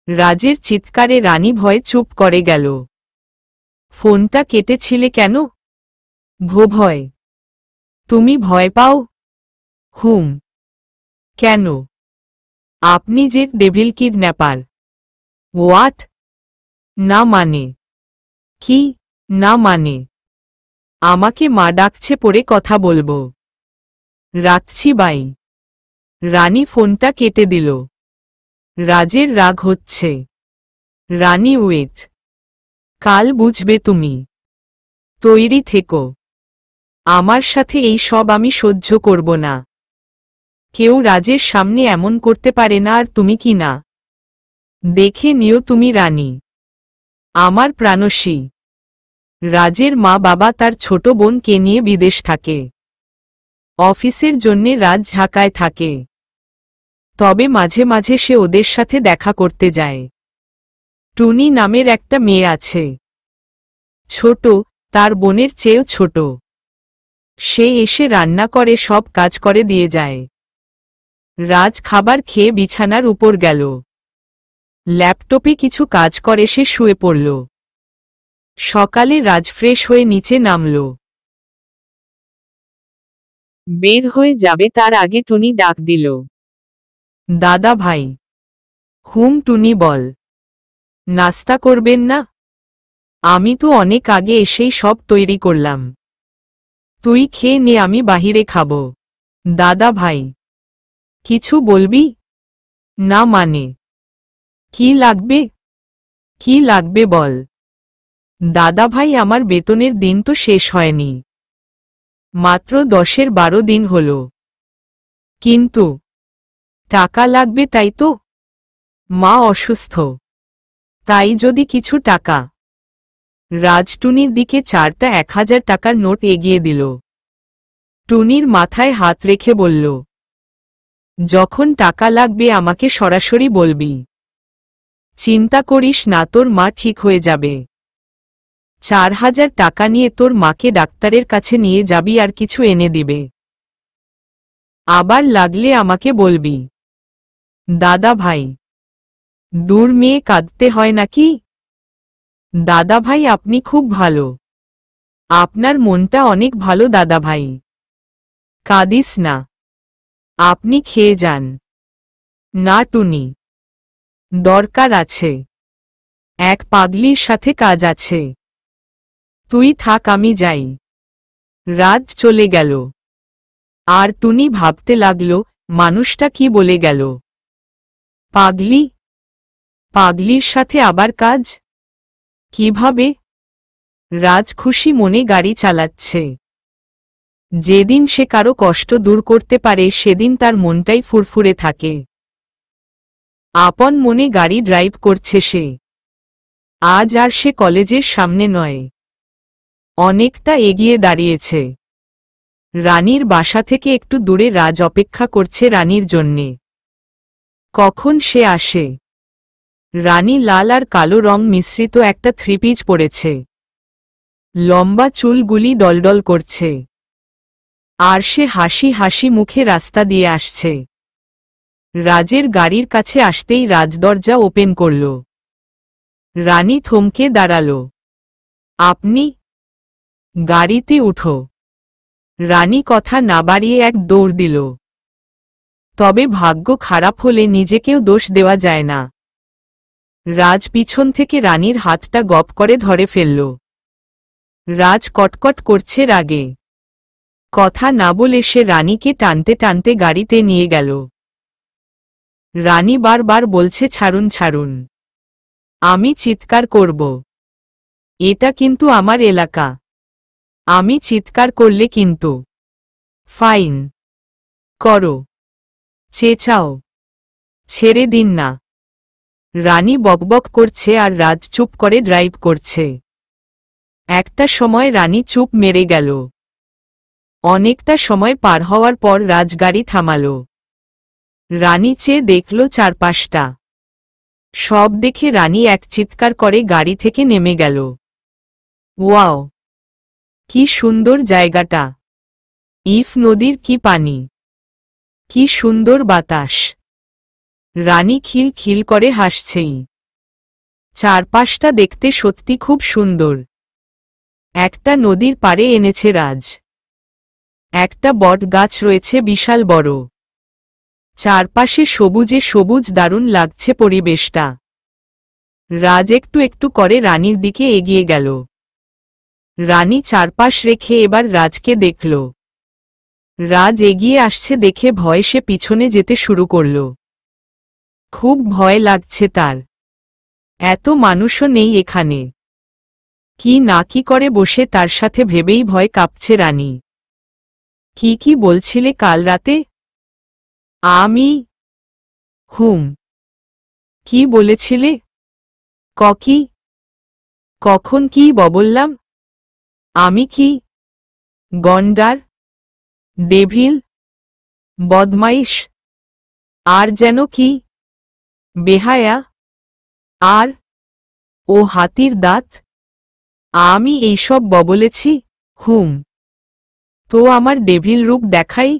S1: রাজের চিৎকারে রানী ভয়ে চুপ করে গেল। ফোনটা কেটেছিলে কেন? ভয়। তুমি ভয় পাও? হুম। কেন? আপনি যে ডেভিল কিডন্যাপার। হোয়াট? না মানে? কি না মানে? আমাকে মা ডাকছে, পরে কথা বলবো। রাখছি বাই। রানী ফোনটা কেটে দিল। রাজের রাগ হচ্ছে। রানী ওয়েট। কাল বুঝবে তুমি। তৈরি থেকো। আমার সাথে এই সব আমি সহ্য করব না। কেউ রাজের সামনে এমন করতে পারে না, আর তুমি কি না? দেখে নিও তুমি রানী। আমার প্রাণসী। রাজের মা বাবা তার ছোট বোনকে নিয়ে বিদেশ থাকে। অফিসের জন্যে রাজ ঢাকায় থাকে। তবে মাঝে মাঝে সে ওদের সাথে দেখা করতে যায়। টুনি নামের একটা মেয়ে আছে। ছোট, তার বোনের চেয়েও ছোট। সে এসে রান্না করে, সব কাজ করে দিয়ে যায়। রাজ খাবার খেয়ে বিছানার উপর গেল। ল্যাপটপে কিছু কাজ করে সে শুয়ে পড়ল। সকালে রাজ ফ্রেশ হয়ে নিচে নামল। বের হয়ে যাবে তার আগে টুনি ডাক দিল। দাদা ভাই। হুম টুনি বল। নাস্তা করবেন না? আমি তো অনেক আগে এসেই সব তৈরি করলাম। তুই খেয়ে নে, আমি বাহিরে খাবো। দাদা ভাই। কিছু বলবি? না মানে? কি লাগবে? কি লাগবে বল। দাদা ভাই, আমার বেতনের দিন তো শেষ হয়নি। মাত্র 10-এর 12 দিন হল। কিন্তু টাকা লাগবে, তাই তো। মা অসুস্থ। তাই যদি কিছু টাকা। রাজটুনির দিকে 4টা 1000 টাকার নোট এগিয়ে দিল। টুনির মাথায় হাত রেখে বলল, যখন টাকা লাগবে আমাকে সরাসরি বলবি। চিন্তা করিস না, তোর মা ঠিক হয়ে যাবে। 4000 টাকা নিয়ে তোর মাকে ডাক্তারের কাছে নিয়ে যাবি আর কিছু এনে দিবে। আবার লাগলে আমাকে বলবি। দাদা ভাই। দূর মেয়ে কাঁদতে হয় নাকি? দাদা ভাই আপনি খুব ভালো। আপনার মনটা অনেক ভালো দাদা ভাই। কাঁদিস না, আপনি খেয়ে যান। না টুনি, দরকার আছে, এক পাগলির সাথে কাজ আছে। তুই থাক, আমি যাই। রাত চলে গেল। আর টুনি ভাবতে লাগল, মানুষটা কি বলে গেল। পাগলি? পাগলির সাথে আবার কাজ? কিভাবে? রাজ খুশি মনে গাড়ি চালাচ্ছে। যেদিন সে কারো কষ্ট দূর করতে পারে সেদিন তার মনটাই ফুরফুরে থাকে। আপন মনে গাড়ি ড্রাইভ করছে সে। আজ আর সে কলেজের সামনে নয়, অনেকটা এগিয়ে দাঁড়িয়েছে। রানীর বাসা থেকে একটু দূরে রাজ অপেক্ষা করছে রানীর জন্যে। কখন সে আসে? রানী লাল আর কালো রং মিশ্রিত একটা থ্রিপিস পরেছে। লম্বা চুলগুলি ডলডল করছে। আর সে হাসি হাসি মুখে রাস্তা দিয়ে আসছে। রাজের গাড়ির কাছে আসতেই রাজ দরজা ওপেন করল। রানী থমকে দাঁড়াল। আপনি? গাড়িতে উঠো। রানী কথা না বাড়িয়ে এক দৌড় দিল। তবে ভাগ্য খারাপ হলে নিজেকেও দোষ দেওয়া যায় না। রাজ পিছন থেকে রানীর হাতটা গপ করে ধরে ফেলল। রাজ কটকট করছে রাগে। কথা না বলে সে রানীকে টানতে টানতে গাড়িতে নিয়ে গেল। রানী বারবার বলছে, ছাড়ুন ছাড়ুন, আমি চিৎকার করব। এটা কিন্তু আমার এলাকা, আমি চিৎকার করলে কিন্তু ফাইন। করো, চেঁচাও, ছেড়ে দিন না। রানী বকবক করছে আর রাজ চুপ করে ড্রাইভ করছে। একটা সময় রানী চুপ মেরে গেল। অনেকটা সময় পার হওয়ার পর রাজ গাড়ি থামাল। রানী চেয়ে দেখল চারপাশটা। সব দেখে রানী এক চিৎকার করে গাড়ি থেকে নেমে গেল। ওয়াও, কি সুন্দর জায়গাটা! ইফ নদীর কি পানি, কি সুন্দর বাতাস! রানী খিল খিল করে হাসছেই। চারপাশটা দেখতে সত্যি খুব সুন্দর। একটা নদীর পাড়ে এনেছে রাজ। একটা বট গাছ রয়েছে বিশাল বড়। চারপাশে সবুজে সবুজ, দারুণ লাগছে পরিবেশটা। রাজ একটু একটু করে রানীর দিকে এগিয়ে গেল। রানী চারপাশ রেখে এবার রাজকে দেখল। রাজ এগিয়ে আসছে দেখে ভয়ে সে পিছনে যেতে শুরু করল। খুব ভয় লাগছে তার। এত মানুষও নেই এখানে। কি না কি করে বসে তার সাথে ভেবেই ভয় কাঁপছে রানী। কি কি বলছিলে কাল রাতে? আমি? কি বলেছিলে? কি? কখন কি বললাম? আমি কি গন্ডার, ডেভিল, বদমাইশ, আর যেন কি বেহায়া, আর ও হাতির দাঁত? আমি এইসব বলেছি? তো আমার ডেভিল রূপ দেখাই?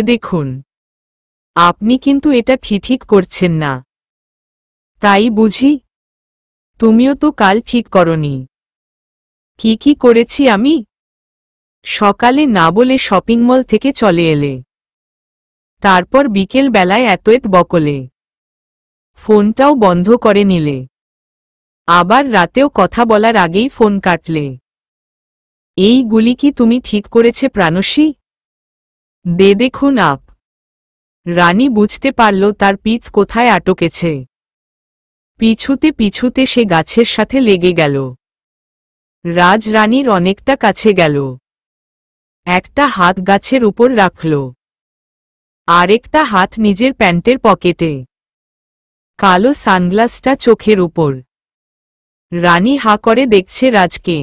S1: দেখুন, আপনি কিন্তু এটা ঠিক করছেন না। তাই বুঝি? তুমিও তো কাল ঠিক করনি। কি করেছি আমি? সকালে না বলে শপিং মল থেকে চলে এলে, তারপর বিকেল বেলায় এত বকলে, ফোনটাও বন্ধ করে নিলে, আবার রাতেও কথা বলার আগেই ফোন কাটলে। এইগুলি কি তুমি ঠিক করেছে প্রাণসী? দেখুন আপ। রানী বুঝতে পারল তার পিঠ কোথায় আটকেছে। পিছুতে পিছুতে সে গাছের সাথে লেগে গেল। রাজ রানীর অনেকটা কাছে গেল। একটা হাত গাছের উপর রাখল, আরেকটা হাত নিজের প্যান্টের পকেটে। কালো সানগ্লাসটা চোখের উপর। রানী হা করে দেখছে রাজকে।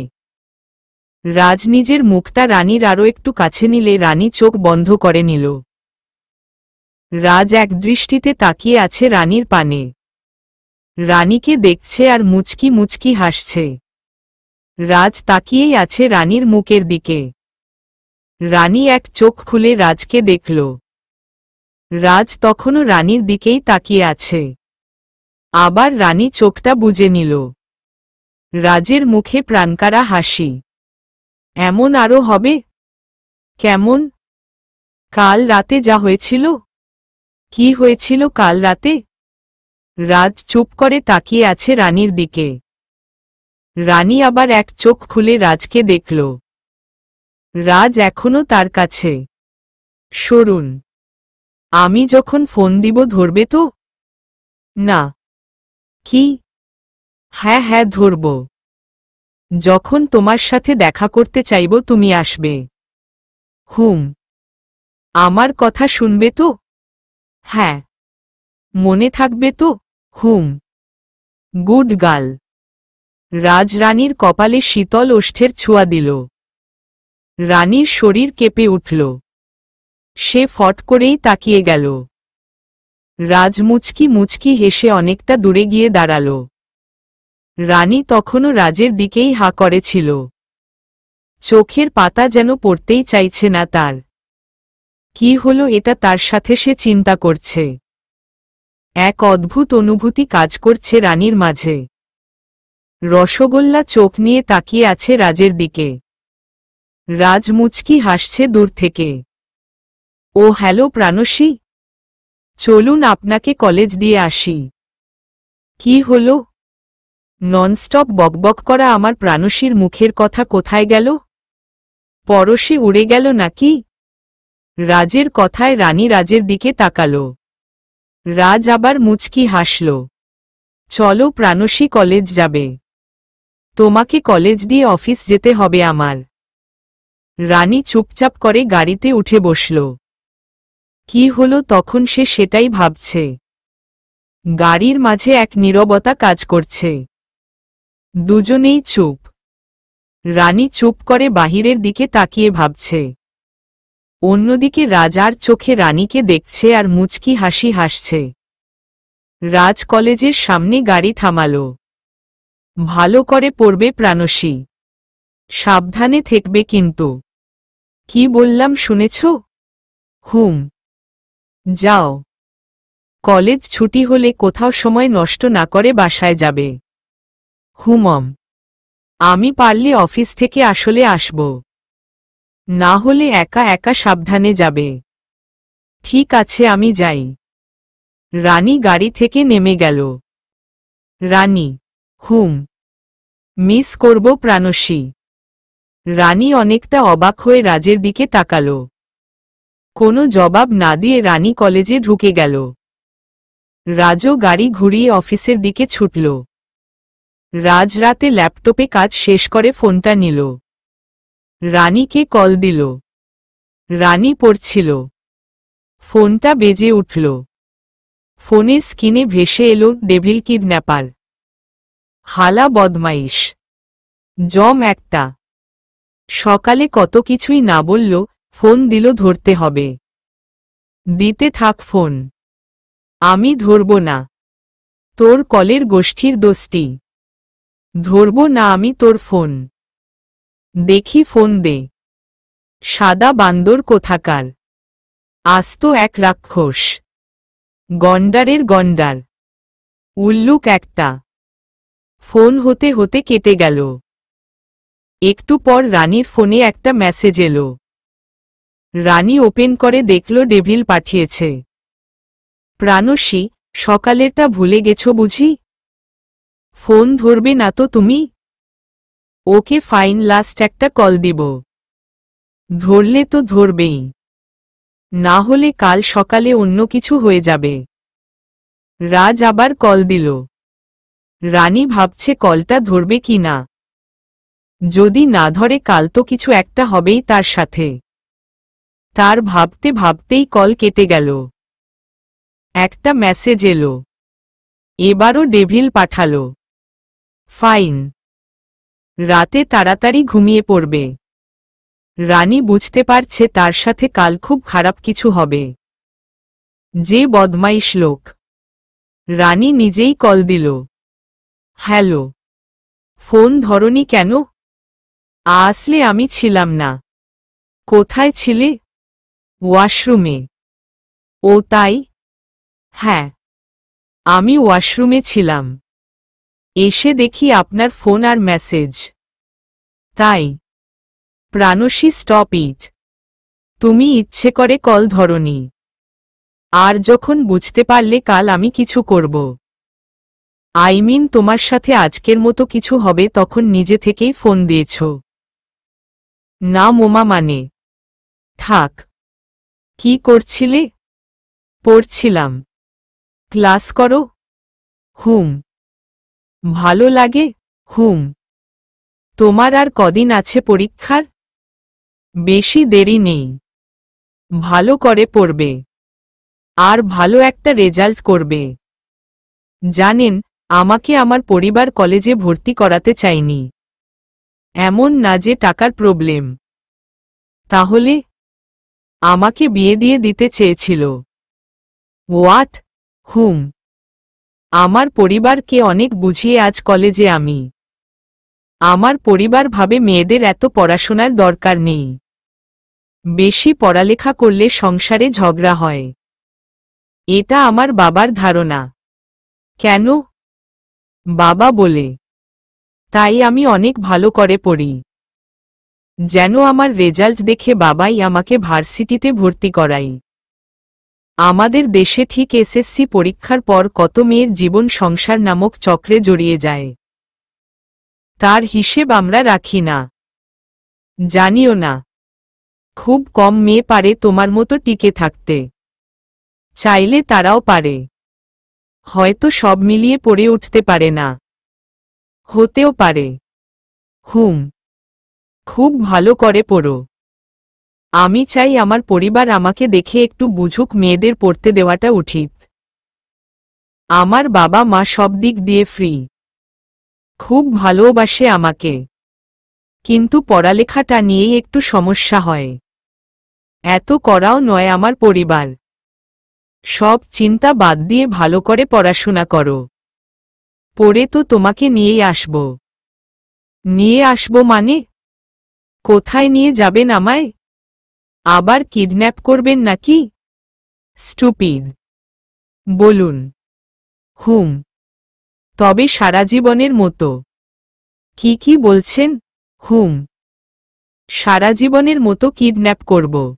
S1: রাজ নিজের মুখটা রানীর আরো একটু কাছে নিলে রানী চোখ বন্ধ করে নিল। রাজ এক দৃষ্টিতে তাকিয়ে আছে রানীর পানে। রানীকে দেখছে আর মুচকি মুচকি হাসছে। রাজ তাকিয়েই আছে রানীর মুখের দিকে। রানী এক চোখ খুলে রাজকে দেখল। রাজ তখনও রানীর দিকেই তাকিয়ে আছে। আবার রানী চোখটা বুজে নিল। রাজের মুখে প্রাণকারা হাসি। এমন আরও হবে? কেমন? কাল রাতে যা হয়েছিল? কি হয়েছিল কাল রাতে? রাজ চুপ করে তাকিয়ে আছে রানীর দিকে। রানী আবার এক চোখ খুলে রাজকে দেখল। রাজ এখনো তার কাছে। সরুন। আমি যখন ফোন দিব ধরবে তো? না। কি? হ্যাঁ হ্যাঁ ধরব। যখন তোমার সাথে দেখা করতে চাইব তুমি আসবে। হুম। আমার কথা শুনবে তো? হ্যাঁ। মনে থাকবে তো? হুম। Good girl. রাজ রানীর কপালে শীতল ওষ্ঠের ছোঁয়া দিল। রানীর শরীর কেঁপে উঠল। সে ফট করেই তাকিয়ে গেল। রাজ মুচকি মুচকি হেসে অনেকটা দূরে গিয়ে দাঁড়াল। রানী তখনও রাজের দিকেই হা করেছিল। চোখের পাতা যেন পড়তেই চাইছে না তার। কি হলো এটা তার সাথে সে চিন্তা করছে। এক অদ্ভুত অনুভূতি কাজ করছে রানীর মাঝে। রসগোল্লা চোখ নিয়ে তাকিয়ে আছে রাজের দিকে। রাজ মুচকি হাসছে দূর থেকে। ও হ্যালো প্রাণসী। চলুন আপনাকে কলেজ দিয়ে আসি। কি হলো? ননস্টপ বকবক করা আমার প্রাণসীর মুখের কথা কোথায় গেল? পরশে উড়ে গেল নাকি? রাজের কথায় রানী রাজের দিকে তাকাল। রাজ আবার মুচকি হাসল। চলো প্রাণসী কলেজ যাবে। তোমাকে কলেজ দিয়ে অফিস যেতে হবে আমার। রানী চুপচাপ করে গাড়িতে উঠে বসল। কি হলো তখন সে সেটাই ভাবছে। গাড়ির মাঝে এক নীরবতা কাজ করছে। দুজনেই চুপ। রানী চুপ করে বাহিরের দিকে তাকিয়ে ভাবছে। অন্যদিকে রাজার চোখে রানীকে দেখছে আর মুচকি হাসি হাসছে। রাজ কলেজের সামনে গাড়ি থামালো। ভালো করে পড়বে প্রাণসী। সাবধানে থাকবে কিন্তু। কি বললাম শুনেছ? হুম। যাও। কলেজ ছুটি হলে কোথাও সময় নষ্ট না করে বাসায় যাবে। হুমম। আমি পারলে অফিস থেকে আসলে আসব। না হলে একা একা সাবধানে যাবে। ঠিক আছে আমি যাই। রানী গাড়ি থেকে নেমে গেল। রানী। হুম। মিস করব প্রাণসী। রানী অনেকটা অবাক হয়ে রাজের দিকে তাকাল। কোনো জবাব না দিয়ে রানী কলেজে ঢুকে গেল। রাজও গাড়ি ঘুরিয়ে অফিসের দিকে ছুটল। রাজ রাতে ল্যাপটপে কাজ শেষ করে ফোনটা নিল। রানীকে কল দিল। রানী পড়ছিল। ফোনটা বেজে উঠল। ফোনের স্ক্রিনে ভেসে এলো ডেভিল কিডন্যাপার। হালা বদমাইশ। জম একটা। সকালে কত কিছুই না বলল, ফোন দিল ধরতে হবে। দিতে থাক ফোন। আমি ধরব না। তোর কলের গোষ্ঠীর দোস্তি। ধরব না আমি তোর ফোন। দেখি ফোন দে। সাদা বান্দর কোথাকার। আস্ত এক রাক্ষস। গন্ডারের গন্ডার। উল্লুক একটা। ফোন হতে হতে কেটে গেল। একটু পর রানীর ফোনে একটা মেসেজ এলো। রানী ওপেন করে দেখল ডেভিল পাঠিয়েছে। প্রাণসী, সকালেরটা ভুলে গেছো বুঝি? ফোন ধরবে না তো তুমি? ওকে ফাইন, লাস্ট একটা কল দিব। ধরলে তো ধরবেই। না হলে কাল সকালে অন্য কিছু হয়ে যাবে। রাজ আবার কল দিল। রানী ভাবছে কলটা ধরবে কি না। যদি না ধরে কাল তো কিছু একটা হবেই তার সাথে। তার ভাবতে ভাবতেই কল কেটে গেল। একটা মেসেজ এলো। এবারও ডেভিল পাঠালো। ফাইন। রাতে তাড়াতাড়ি ঘুমিয়ে পড়বে। রানী বুঝতে পারছে তার সাথে কাল খুব খারাপ কিছু হবে। যে বদমাইশ লোক। রানী নিজেই কল দিল। হ্যালো। ফোন ধরনি কেন? আসলে আমি ছিলাম না। কোথায় ছিলে? ওয়াশরুমে। ও তাই? হ্যাঁ, আমি ওয়াশরুমে ছিলাম। এসে দেখি আপনার ফোন আর মেসেজ। তাই? প্রাণসী, স্টপ ইট। তুমি ইচ্ছে করে কল ধরনি। আর যখন বুঝতে পারলে কাল আমি কিছু করব, তোমার সাথে আজকের মতো কিছু হবে, তখন নিজে থেকেই ফোন দিয়েছ। না মোমা, মানে। থাক। কি করছিলে? পড়ছিলাম। ক্লাস করো? হুম। ভালো লাগে? হুম। তোমার আর কদিন আছে পরীক্ষার? বেশি দেরি নেই। ভালো করে পড়বে। আর ভালো একটা রেজাল্ট করবে। জানেন, আমাকে আমার পরিবার কলেজে ভর্তি করাতে চায়নি। এমন না যে টাকার প্রবলেম। তাহলে? আমাকে বিয়ে দিয়ে দিতে চেয়েছিল। হোয়াট? হুম। আমার পরিবারকে অনেক বুঝিয়ে আজ কলেজে আমি। আমার পরিবার ভাবে মেয়েদের এত পড়াশোনার দরকার নেই। বেশি পড়ালেখা করলে সংসারে ঝগড়া হয়। এটা আমার বাবার ধারণা। কেন? বাবা বলে। তাই আমি অনেক ভালো করে পড়ি, যেন আমার রেজাল্ট দেখে বাবাই আমাকে ভার্সিটিতে ভর্তি করাই। আমাদের দেশে ঠিক এসএসসি পরীক্ষার পর কত মেয়ের জীবন সংসার নামক চক্রে জড়িয়ে যায়, তার হিসেব আমরা রাখি না। জানিও না, খুব কম মেয়ে পারে তোমার মতো টিকে থাকতে। চাইলে তারাও পারে, হয়তো সব মিলিয়ে পড়ে উঠতে পারে না। হতেও পারে। হুম। খুব ভালো করে পড়ো। আমি চাই আমার পরিবার আমাকে দেখে একটু বুঝুক, মেয়েদের পড়তে দেওয়াটা উচিত। আমার বাবা মা সব দিক দিয়ে ফ্রি। খুব ভালোবাসে আমাকে। কিন্তু পড়ালেখাটা নিয়েই একটু সমস্যা হয়। এত করাও নয় আমার পরিবার। সব চিন্তা বাদ দিয়ে ভালো করে পড়াশোনা করো। পড়ে তো তোমাকে নিয়েই আসব। নিয়ে আসব মানে? কোথায় নিয়ে যাবেন আমায়? আবার কিডন্যাপ করবেন নাকি? স্টুপিড। বলুন। হুম। তবে সারা জীবনের মতো? কি কি বলছেন? হুম। সারা জীবনের মতো কিডন্যাপ করব।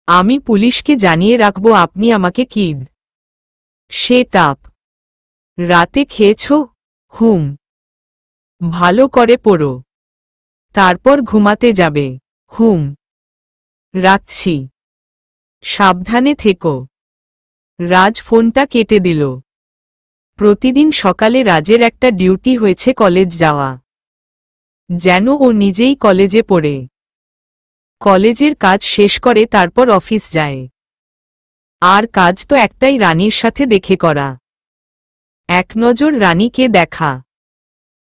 S1: আমি পুলিশকে জানিয়ে রাখব আপনি আমাকে কিড। Set up. রাতে খেয়েছ? হুম। ভালো করে পড়ো। তারপর ঘুমাতে যাবে। হুম। রাখছি। সাবধানে থেকো। রাজ ফোনটা কেটে দিল। প্রতিদিন সকালে রাজের একটা ডিউটি হয়েছে, কলেজ যাওয়া। যেন ও নিজেই কলেজে পড়ে। কলেজের কাজ শেষ করে তারপর অফিস যায়। আর কাজ তো একটাই, রানীর সাথে দেখে করা। এক নজর রানীকে দেখা।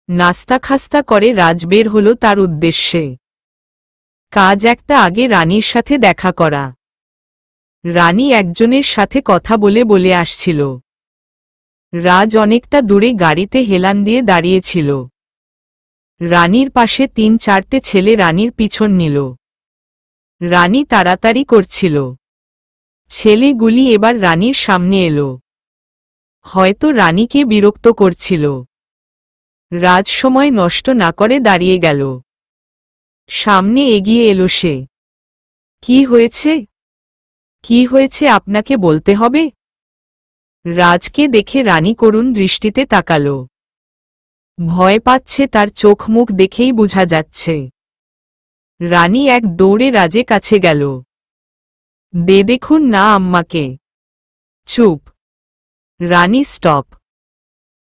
S1: নাস্তা খাস্তা করে রাজ বের হলো তার উদ্দেশ্যে। কাজ একটা, আগে রানীর সাথে দেখা করা। রানী একজনের সাথে কথা বলে বলে আসছিল। রাজ অনেকটা দূরে গাড়িতে হেলান দিয়ে দাঁড়িয়েছিল। রানীর পাশে ৩-৪টে ছেলে রানীর পিছন নিল। রানী তাড়াতাড়ি করছিল। ছেলেগুলি এবার রানীর সামনে এলো। হয়তো রানীকে বিরক্ত করছিল। রাজ সময় নষ্ট না করে দাঁড়িয়ে গেল। সামনে এগিয়ে এলো সে। কি হয়েছে? কি হয়েছে আপনাকে বলতে হবে? রাজকে দেখে রানী করুণ দৃষ্টিতে তাকাল। ভয় পাচ্ছে, তার চোখ মুখ দেখেই বোঝা যাচ্ছে। রানী এক দৌড়ে রাজে কাছে গেল। দেখুন না আম্মাকে। চুপ। রানী, স্টপ।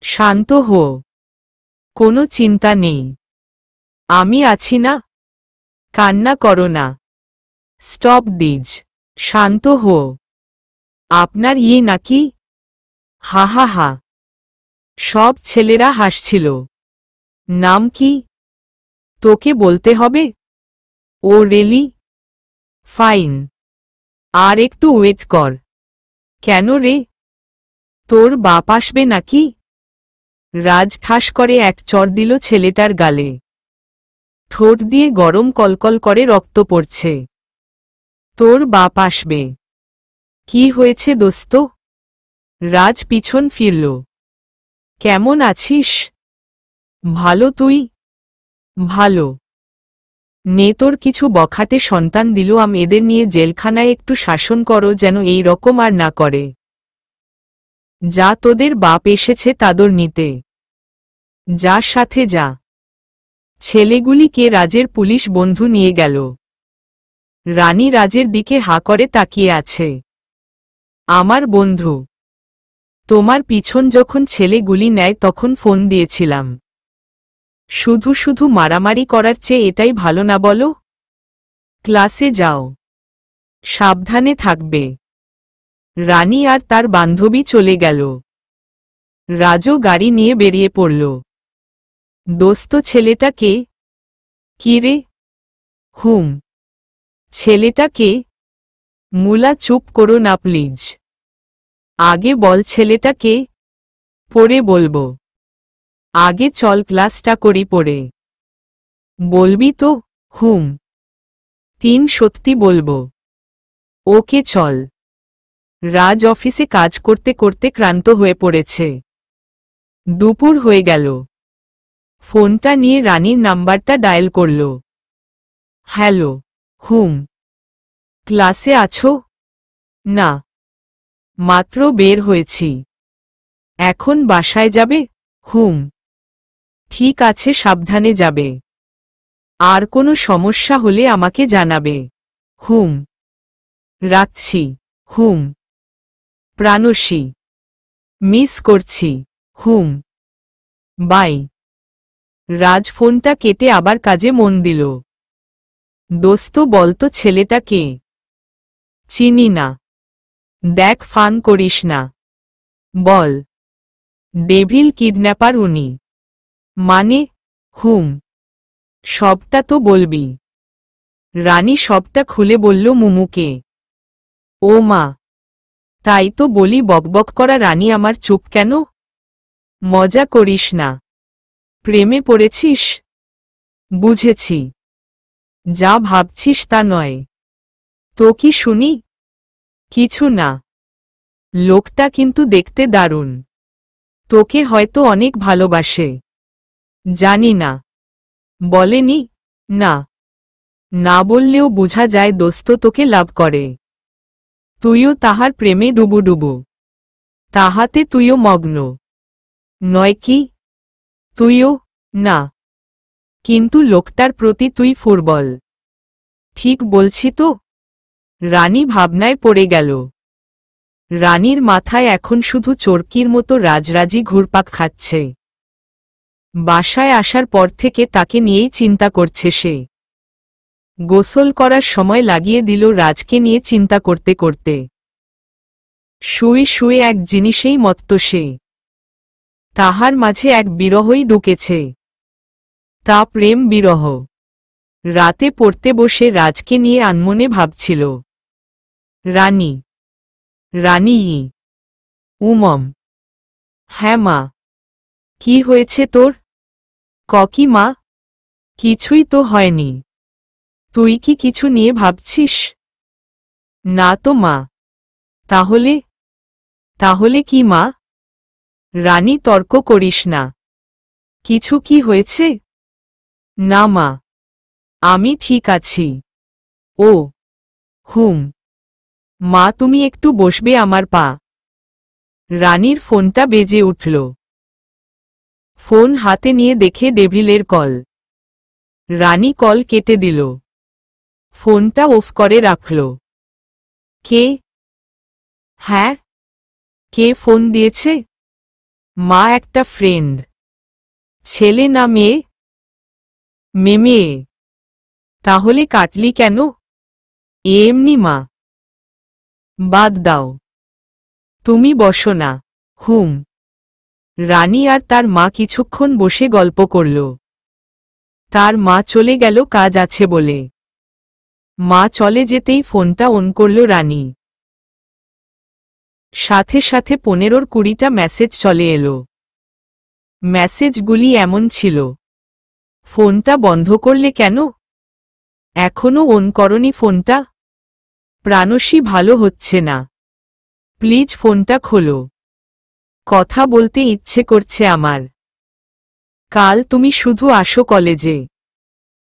S1: শান্ত হো। কোনো চিন্তা নেই। আমি আছি না। কান্না করো না। Stop these. শান্ত হো। আপনার নাকি? হা হা হা। সব ছেলেরা হাসছিল। নাম কি? তোকে বলতে হবে? ও রিয়েলি? ফাইন। আর একটু ওয়েট কর। কেন রে? তোর বাপ আসবে নাকি? রাজ ঠাস করে এক চড় দিল ছেলেটার গালে। ঠোঁট দিয়ে গরম কলকল করে রক্ত পড়ছে। তোর বাপ আসবে? কি হয়েছে দোস্ত? রাজ পিছন ফিরল। কেমন আছিস? ভালো, তুই? ভালো। নে, তোর কিছু বখাটে সন্তান দিল এদের নিয়ে জেলখানায় একটু শাসন করো যেন এই রকম আর না করে। যা, তোদের বাপ এসেছে তাদের নিতে। যা, সাথে যা। ছেলেগুলিকে রাজের পুলিশ বন্ধু নিয়ে গেল। রানী রাজের দিকে হা করে তাকিয়ে আছে। আমার বন্ধু? তোমার পিছন যখন ছেলেগুলি নেয় তখন ফোন দিয়েছিলাম। শুধু শুধু মারামারি করার চেয়ে এটাই ভালো না বলো? ক্লাসে যাও। সাবধানে থাকবে। রানী আর তার বান্ধবী চলে গেল। রাজও গাড়ি নিয়ে বেরিয়ে পড়ল। দোস্ত, ছেলেটা কে? কি রে? হুম। ছেলেটা কে? মুলা, চুপ করো না প্লিজ। আগে বল ছেলেটা কে? পরে বলবো। আগে চল ক্লাসটা করি পরে। বলবি তো? হুম। 3 সত্যি বলবো। ওকে চল। রাজ অফিসে কাজ করতে করতে ক্লান্ত হয়ে পড়েছে। দুপুর হয়ে গেল। ফোনটা নিয়ে রানীর নাম্বারটা ডায়াল করল। হ্যালো। হুম। ক্লাসে আছো? না, মাত্র বের হয়েছি। এখন বাসায় যাবে? হুম। ঠিক আছে, সাবধানে যাবে। আর কোনো সমস্যা হলে আমাকে জানাবে। হুম। রাখছি। হুম। প্রাণসী। মিস করছি। হুম। বাই। রাজ ফোনটা কেটে আবার কাজে মন দিল। দোস্ত, বলতো ছেলেটা কে? চিনি না। দেখ, ফান করিস না। বল। ডেভিল কিডন্যাপার উনি। মানে? হুম। সবটা তো বলবি। রানী সবটা খুলে বলল মুমুকে। ও মা! তাই তো বলি, বকবক করা রানী আমার, চুপ কেন? মজা করিস না। প্রেমে পড়েছিস? বুঝেছি। যা ভাবছিস তা নয়। তো কি শুনি? কিছু না। লোকটা কিন্তু দেখতে দারুণ। তোকে হয়তো অনেক ভালোবাসে। জানি না। বলেনি? না। না বললেও বোঝা যায় দোস্ত তোকে লাভ করে। তুইও তাহার প্রেমে ডুবু। তাহাতে তুইও মগ্ন। নয় কি? তুইও? না। কিন্তু লোকটার প্রতি তুই ফুটবল। ঠিক বলছি তো? রানী ভাবনায় পড়ে গেল। রানীর মাথায় এখন শুধু চরকির মতো রাজরাজি ঘুরপাক খাচ্ছে। বাসায় আসার পর থেকে তাকে নিয়েই চিন্তা করছে সে। গোসল করার সময় লাগিয়ে দিল রাজকে নিয়ে চিন্তা করতে করতে। শুয়ে শুয়ে এক জিনিসেই মত্ত সে। তাহার মাঝে এক বিরহই ঢুকেছে। তা প্রেম বিরহ। রাতে পড়তে বসে রাজকে নিয়ে আনমনে ভাবছিল। রানী। রানী। উমম। হ্যাঁ মা। কি হয়েছে তোর? কি মা? কিছুই তো হয়নি। তুই কি কিছু নিয়ে ভাবছিস? না তো মা। তাহলে? তাহলে কি মা? রানী, তর্ক করিস না। কিছু কি হয়েছে? না মা, আমি ঠিক আছি। ও হুম। মা, তুমি একটু বসবে আমার পা? রানীর ফোনটা বেজে উঠল। ফোন হাতে নিয়ে দেখে ডেভিলের কল। রানী কল কেটে দিল। ফোনটা অফ করে রাখল। কে? হ্যাঁ? কে ফোন দিয়েছে? মা, একটা ফ্রেন্ড। ছেলে না মেয়ে? মেয়ে। তাহলে কাটলি কেন? এমনি মা। বাদ দাও। তুমি বসো না। হুম। রানী আর তার মা কিছুক্ষণ বসে গল্প করল। তার মা চলে গেল কাজ আছে বলে। মা চলে যেতেই ফোনটা অন করল রানী। সাথে সাথে 15-20টা মেসেজ চলে এলো। মেসেজগুলি এমন ছিল, ফোনটা বন্ধ করলে কেন? এখনো অন করনি ফোনটা? প্রাণসী ভালো হচ্ছে না, প্লিজ ফোনটা খোলো, কথা বলতে ইচ্ছে করছে আমার। কাল তুমি শুধু আসো কলেজে।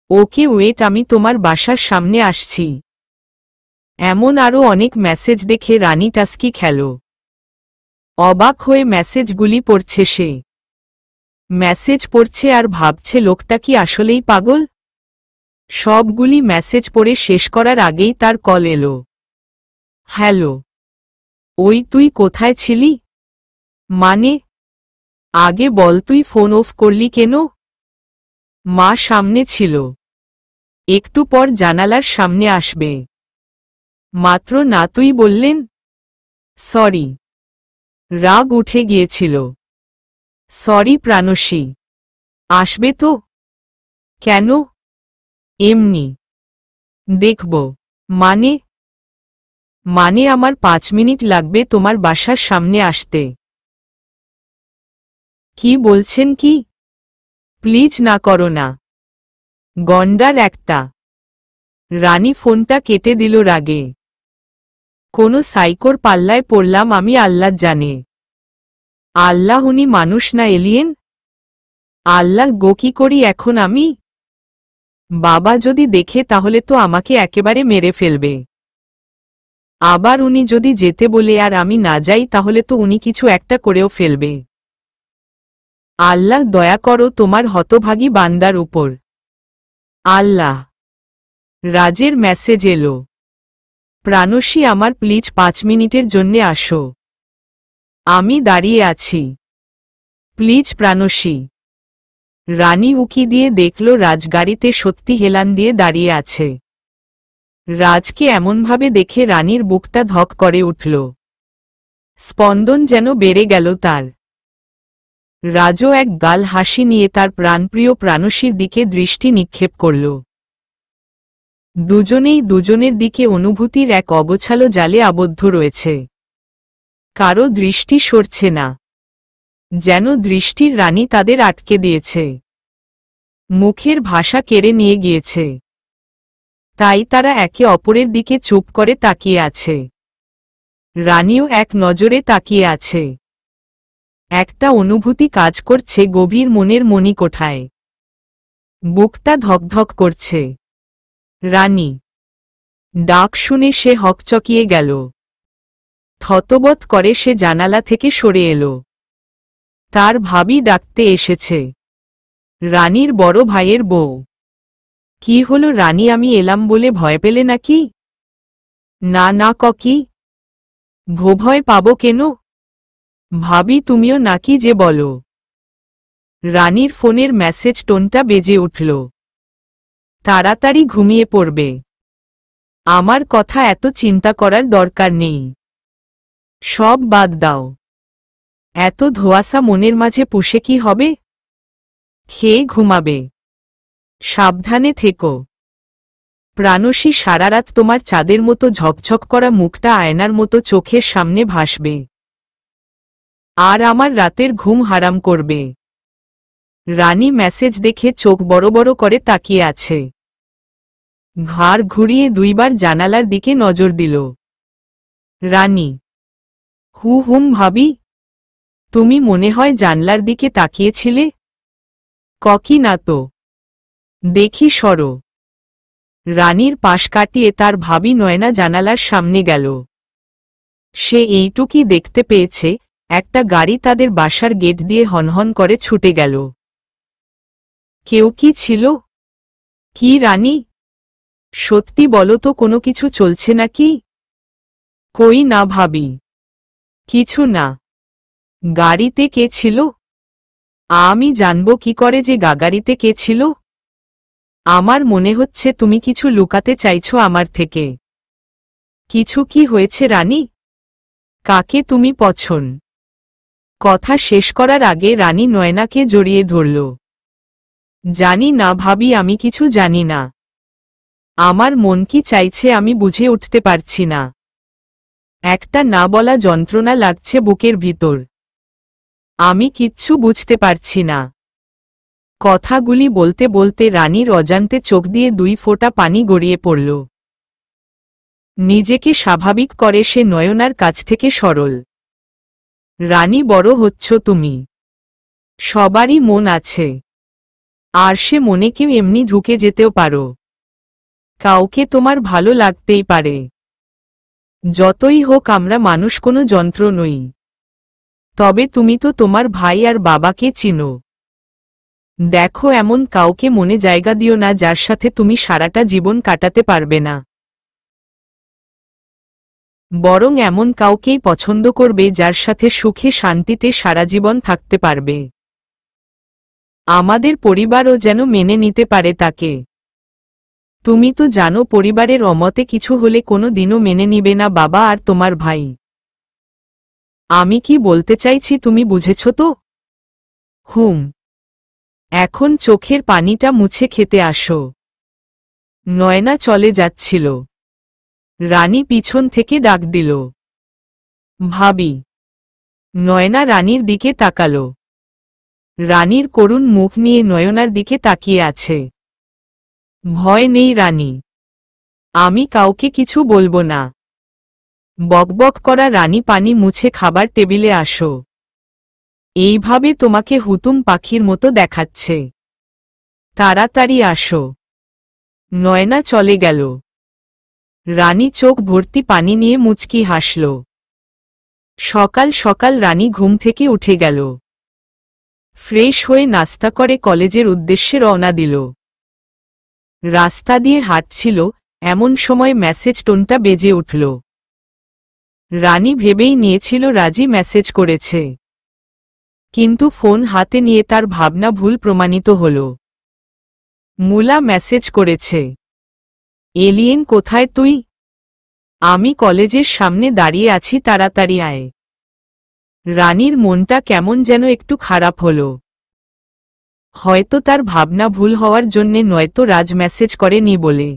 S1: ওকে ওয়েট, আমি তোমার বাসার সামনে আসছি। এমন আরও অনেক মেসেজ দেখে রানী টাস্কি খেল। অবাক হয়ে মেসেজগুলি পড়ছে সে। মেসেজ পড়ছে আর ভাবছে লোকটা কি আসলেই পাগল? সবগুলি মেসেজ পড়ে শেষ করার আগেই তার কল এলো। হ্যালো, ওই তুই কোথায় ছিলি? মানে, আগে বল তুই ফোন অফ করলি কেন? মা সামনে ছিল, একটু পর জানালার সামনে আসবে। মাত্র না তুই বললেন। সরি। রাগ উঠে গিয়েছিল। সরি প্রাণসী। আসবে তো? কেন? এমনি। দেখব। মানে? মানে আমার 5 মিনিট লাগবে তোমার বাসার সামনে আসতে। কি বলছেন কি? প্লিজ না করো না। গন্ডার একটা। রানী ফোনটা কেটে দিল রাগে। কোনো সাইকোর পাল্লায় পড়লাম আমি, আল্লাহ জানে। আল্লাহ উনি মানুষ না এলিয়েন? আল্লাহ গো কি করি এখন আমি? বাবা যদি দেখে তাহলে তো আমাকে একেবারে মেরে ফেলবে। আবার উনি যদি যেতে বলে আর আমি না যাই তাহলে তো উনি কিছু একটা করেও ফেলবে। আল্লাহ দয়া করো তোমার হতভাগী বান্দার উপর। আল্লাহ। রাজের মেসেজ এলো। প্রাণসী আমার প্লিজ 5 মিনিটের জন্যে আসো। আমি দাঁড়িয়ে আছি। প্লিজ প্রাণসী। রানী উকি দিয়ে দেখল রাজ গাড়িতে সত্যি হেলান দিয়ে দাঁড়িয়ে আছে। রাজকে এমনভাবে দেখে রানীর বুকটা ধক করে উঠল। স্পন্দন যেন বেড়ে গেল তার। রাজও এক গাল হাসি নিয়ে তার প্রাণপ্রিয় প্রাণসীর দিকে দৃষ্টি নিক্ষেপ করল। দুজনেই দুজনের দিকে অনুভূতির এক অগোছালো জালে আবদ্ধ রয়েছে। কারো দৃষ্টি সরছে না, যেন দৃষ্টির রানী তাদের আটকে দিয়েছে, মুখের ভাষা কেড়ে নিয়ে গিয়েছে। তাই তারা একে অপরের দিকে চুপ করে তাকিয়ে আছে। রানীও এক নজরে তাকিয়ে আছে। একটা অনুভূতি কাজ করছে গভীর মনের মণিকোঠায়। বুকটা ধকধক করছে। রানী। ডাক শুনে সে হকচকিয়ে গেল। থতবত করে সে জানালা থেকে সরে এলো। তার ভাবি ডাকতে এসেছে। রানীর বড় ভাইয়ের বউ। কি হলো রানী, আমি এলাম বলে ভয় পেলে নাকি? না না কি? ভয় পাব কেন? ভাবি তুমিও নাকি যে বলো। রানীর ফোনের মেসেজ টোনটা বেজে উঠল। তাড়াতাড়ি ঘুমিয়ে পড়বে। আমার কথা এত চিন্তা করার দরকার নেই। সব বাদ দাও। এত ধোঁয়াশা মনের মাঝে পুষে কি হবে? খেয়ে ঘুমাবে। সাবধানে থেকো। প্রাণসী সারারাত তোমার চাঁদের মতো ঝকঝক করা মুখটা আয়নার মতো চোখের সামনে ভাসবে। আর আমার রাতের ঘুম হারাম করবে। রানী মেসেজ দেখে চোখ বড় বড় করে তাকিয়ে আছে। ঘাড় ঘুরিয়ে 2বার জানালার দিকে নজর দিল। রানী। ভাবি, তুমি মনে হয় জানলার দিকে তাকিয়েছিলে? কি না তো। দেখি সরো। রানীর পাশ কাটিয়ে তার ভাবি নয়না জানালার সামনে গেল। সে এইটুকুই দেখতে পেয়েছে, একটা গাড়ি তাদের বাসার গেট দিয়ে হনহন করে ছুটে গেল। কেউ কি ছিল? কি রানী? সত্যি বলো তো কোনো কিছু চলছে নাকি? কই না ভাবি। কিছু না। গাড়িতে কে ছিল? আমি জানবো কি করে যে গাড়িতে কে ছিল? আমার মনে হচ্ছে তুমি কিছু লুকাতে চাইছো আমার থেকে। কিছু কি হয়েছে রানী? কাকে তুমি পছন্দ? কথা শেষ করার আগে রানী নয়নাকে জড়িয়ে ধরল। জানি না ভাবি, আমি কিছু জানি না। আমার মন কি চাইছে আমি বুঝে উঠতে পারছি না। একটা না বলা যন্ত্রণা লাগছে বুকের ভিতর। আমি কিচ্ছু বুঝতে পারছি না। কথাগুলি বলতে বলতে রানীর অজান্তে চোখ দিয়ে 2 ফোঁটা পানি গড়িয়ে পড়ল। নিজেকে স্বাভাবিক করে সে নয়নার কাছ থেকে সরল। রানী, বড় হচ্ছ তুমি। সবারই মন আছে, আর সে মনে কেউ এমনি ঢুকে যেতেও পারো। কাউকে তোমার ভালো লাগতেই পারে। যতই হোক আমরা মানুষ, কোনো যন্ত্র নই। তবে তুমি তো তোমার ভাই আর বাবাকে চিনো। দেখো, এমন কাউকে মনে জায়গা দিও না যার সাথে তুমি সারাটা জীবন কাটাতে পারবে না। বরং এমন কাউকেই পছন্দ করবে যার সাথে সুখে শান্তিতে সারা জীবন থাকতে পারবে। আমাদের পরিবারও যেন মেনে নিতে পারে তাকে। তুমি তো জানো পরিবারের অমতে কিছু হলে কোনো দিনও মেনে নিবে না বাবা আর তোমার ভাই। আমি কি বলতে চাইছি তুমি বুঝেছ তো? হুম। এখন চোখের পানিটা মুছে খেতে আসো। নয়না চলে যাচ্ছিল। রানী পিছন থেকে ডাক দিল, ভাবি। নয়না রানীর দিকে তাকাল। রানীর করুণ মুখ নিয়ে নয়নার দিকে তাকিয়ে আছে। ভয় নেই রানী, আমি কাউকে কিছু বলবো না। বকবক করা রানী, পানি মুছে খাবার টেবিলে আসো। এইভাবে তোমাকে হুতুম পাখির মতো দেখাচ্ছে। তাড়াতাড়ি আসো। নয়না চলে গেল। রানী চোখ ভর্তি পানি নিয়ে মুচকি হাসল। সকাল সকাল রানী ঘুম থেকে উঠে গেল। ফ্রেশ হয়ে নাস্তা করে কলেজের উদ্দেশ্যে রওনা দিল। রাস্তা দিয়ে হাঁটছিল, এমন সময় মেসেজ টোনটা বেজে উঠল। রানী ভেবেই নিয়েছিল রাজি মেসেজ করেছে, কিন্তু ফোন হাতে নিয়ে তার ভাবনা ভুল প্রমাণিত হল। মুলা মেসেজ করেছে, এলিয়েন কোথায় তুই? আমি কলেজের সামনে দাঁড়িয়ে আছি, তাড়াতাড়ি আয়। রানীর মনটা কেমন যেন একটু খারাপ হল। হয়তো তার ভাবনা ভুল হওয়ার জন্যে, নয়তো রাজ মেসেজ করেনি বলে।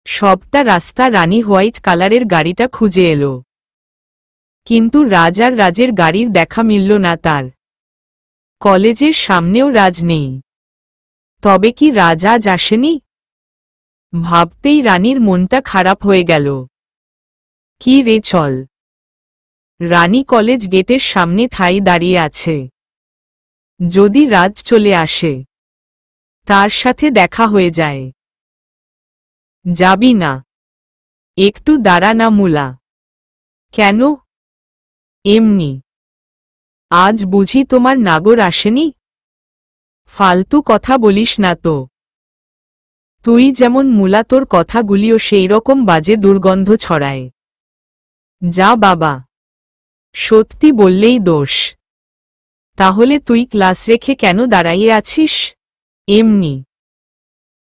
S1: সবটা রাস্তা রানী হোয়াইট কালারের গাড়িটা খুঁজে এলো, কিন্তু রাজ আর রাজের গাড়ির দেখা মিলল না তার। কলেজের সামনেও রাজ নেই। তবে কি রাজ আজ আসেনি? ভাবতেই রানীর মনটা খারাপ হয়ে গেল। কি রে, চল। রানী কলেজ গেটের সামনে ঠাই দাঁড়িয়ে আছে। যদি রাজ চলে আসে, তার সাথে দেখা হয়ে যায়। যাবি না? একটু দাঁড়া না মুলা। কেন? এমনি। আজ বুঝি তোমার নাগর আসেনি? ফালতু কথা বলিস না তো। তুই যেমন মুলা, তোর কথাগুলিও সেই রকম বাজে দুর্গন্ধ ছড়ায়। যা বাবা। সত্যি বললেই দোষ। তাহলে তুই ক্লাস রেখে কেন দাঁড়াইয়ে আছিস? এমনি।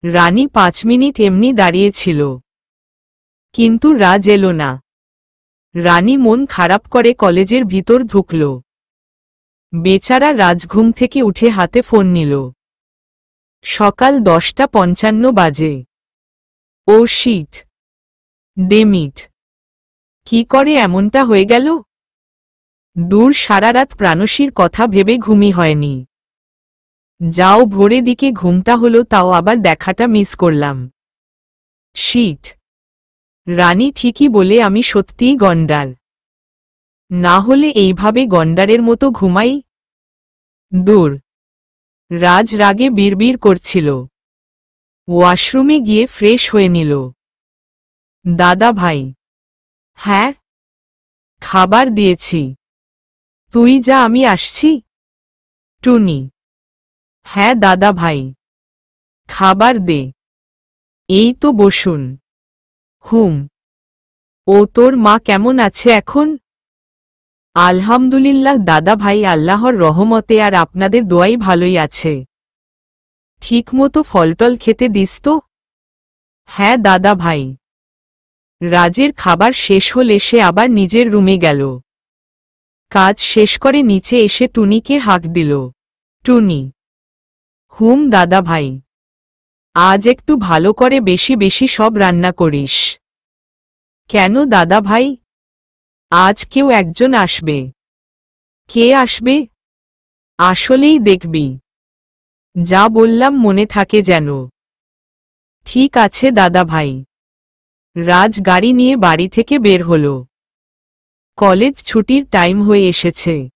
S1: রানী 5 মিনিট এমনি দাঁড়িয়েছিল, কিন্তু রাজ এলো না। রানী মন খারাপ করে কলেজের ভিতর ঢুকল। বেচারা রাজ ঘুম থেকে উঠে হাতে ফোন নিল। সকাল 10:55 বাজে। ও শিট, ডেমিট। কি করে এমনটা হয়ে গেল? দূর, সারা রাত প্রাণসীর কথা ভেবে ঘুমই হয়নি। যাও, ভোরে দিকে ঘুমটা হলো, তাও আবার দেখাটা মিস করলাম। শিট। রানী ঠিকই বলে, আমি সত্যিই গন্ডার। না হলে এইভাবে গন্ডারের মতো ঘুমাই? দূর। রাজ রাগে বিড়বিড় করছিল। ওয়াশরুমে গিয়ে ফ্রেশ হয়ে নিল। দাদা ভাই। হ্যাঁ, খাবার দিয়েছি। তুই যা, আমি আসছি। টুনি। হ্যাঁ দাদা ভাই, খাবার দে। এই তো বসুন। হুম। ও, তোর মা কেমন আছে এখন? আলহামদুলিল্লাহ দাদা ভাই, আল্লাহর রহমতে আর আপনাদের দোয়াই ভালোই আছে। ঠিকমতো ফলটল খেতে দিস তো? হ্যাঁ দাদা ভাই। রাজের খাবার শেষ হলে সে আবার নিজের রুমে গেল। কাজ শেষ করে নিচে এসে টুনিকে হাঁক দিল, টুনি। হুম দাদা ভাই, আজ একটু ভালো করে বেশি বেশি সব রান্না করিস। কেন দাদা ভাই? আজ কেউ একজন আসবে। কে আসবে? আসলেই দেখবি, যা বললাম মনে থাকে যেন। ঠিক আছে দাদা ভাই। রাজ গাড়ি নিয়ে বাড়ি থেকে বের হল। কলেজ ছুটির টাইম হয়ে এসেছে।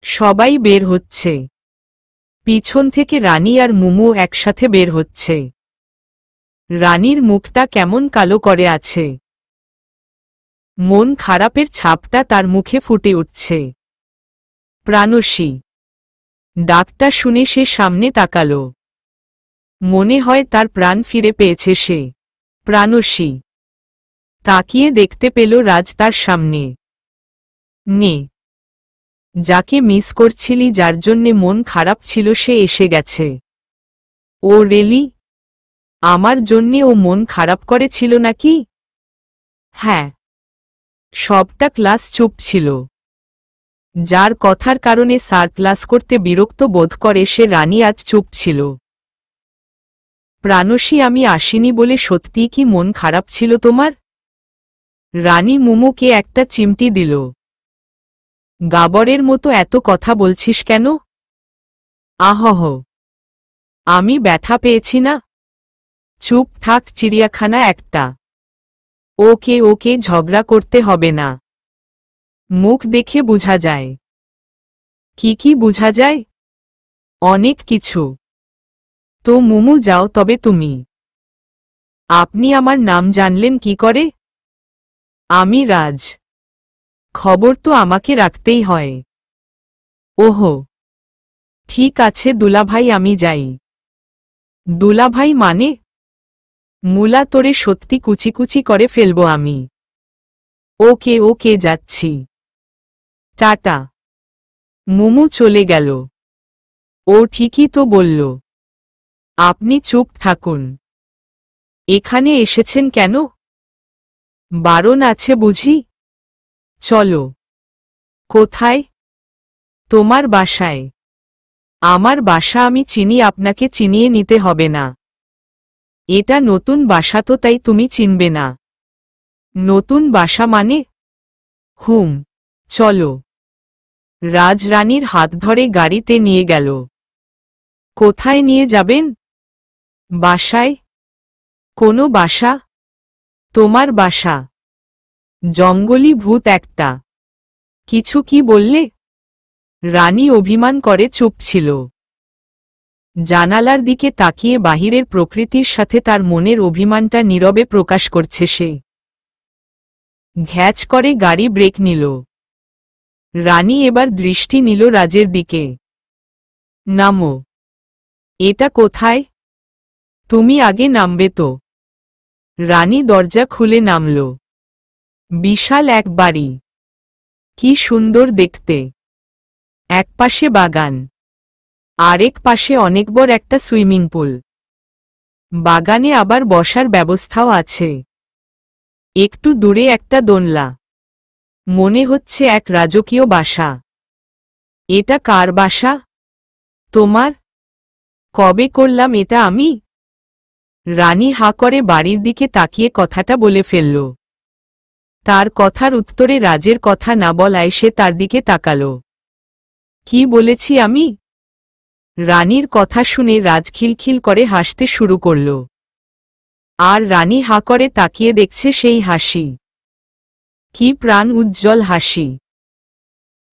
S1: সবাই বের হচ্ছে। পিছন থেকে রানী আর মুমু একসাথে বের হচ্ছে। রানীর মুখটা কেমন কালো করে আছে। মন খারাপের ছাপটা তার মুখে ফুটে উঠছে। প্রাণসী। ডাকটা শুনে সে সামনে তাকালো। মনে হয় তার প্রাণ ফিরে পেয়েছে সে। প্রাণসী। তাকিয়ে দেখতে পেল রাজ তার সামনে। নে, যাকে মিস করছিলি, যার জন্যে মন খারাপ ছিল, সে এসে গেছে। ও রেলি? আমার জন্যে ও মন খারাপ করেছিল নাকি? হ্যাঁ। সবটা ক্লাস চুপ ছিল। যার কথার কারণে স্যার ক্লাস করতে বিরক্ত বোধ করে, সে রানী আজ চুপ ছিল। প্রাণসী, আমি আসিনি বলে সত্যিই কি মন খারাপ ছিল তোমার? রানী মুমুকে একটা চিমটি দিল। গাবরের মতো এত কথা বলছিস কেন? আহহ, আমি ব্যথা পেয়েছি না? চুপ থাক, চিড়িয়াখানা একটা। ওকে ওকে, ঝগড়া করতে হবে না। মুখ দেখে বোঝা যায়। কি কি বোঝা যায়? অনেক কিছু। তো মুমু, যাও তবে তুমি। আপনি আমার নাম জানলেন কি করে? আমি রাজ। খবর তো আমাকে রাখতেই হয়। ওহো, ঠিক আছে দুলাভাই, আমি যাই। দুলাভাই মানে? মুলা, তোরে সত্যি কুচি কুচি করে ফেলব আমি। ওকে ওকে, যাচ্ছি। টাটা। মুমু চলে গেল। ও ঠিকই তো বলল। আপনি চুপ থাকুন। এখানে এসেছেন কেন? বারণ আছে বুঝি? চলো। কোথায়? তোমার বাসায়। আমার বাসা আমি চিনি, আপনাকে চিনিয়ে নিতে হবে না। এটা নতুন বাসা তো, তাই তুমি চিনবে না। নতুন বাসা মানে? হুম, চলো। রাজ রানীর হাত ধরে গাড়িতে নিয়ে গেল। কোথায় নিয়ে যাবেন? বাসায়। কোনো বাসা? তোমার বাসা। জঙ্গলি ভূত একটা। কিছু কি বললে? রানী অভিমান করে চুপ ছিল। জানালার দিকে তাকিয়ে বাহিরের প্রকৃতির সাথে তার মনের অভিমানটা নীরবে প্রকাশ করছে সে। ঘ্যাচ করে গাড়ি ব্রেক নিল। রানী এবার দৃষ্টি নিল রাজের দিকে। নামো। এটা কোথায়? তুমি আগে নামবে তো। রানী দরজা খুলে নামল। বিশাল এক বাড়ি। কি সুন্দর দেখতে। একপাশে বাগান, আরেক পাশে অনেক বড় একটা সুইমিং পুল। বাগানে আবার বসার ব্যবস্থাও আছে। একটু দূরে একটা দোলনা। মনে হচ্ছে এক রাজকীয় বাসা। এটা কার বাসা? তোমার? কবে করলাম এটা আমি? রানী হা করে বাড়ির দিকে তাকিয়ে কথাটা বলে ফেলল। তার কথার উত্তরে রাজের কথা না বলায় সে তার দিকে তাকাল। কি বলেছি আমি? রানীর কথা শুনে রাজ খিলখিল করে হাসতে শুরু করল। আর রানী হা করে তাকিয়ে দেখছে সেই হাসি। কি প্রাণ উজ্জ্বল হাসি।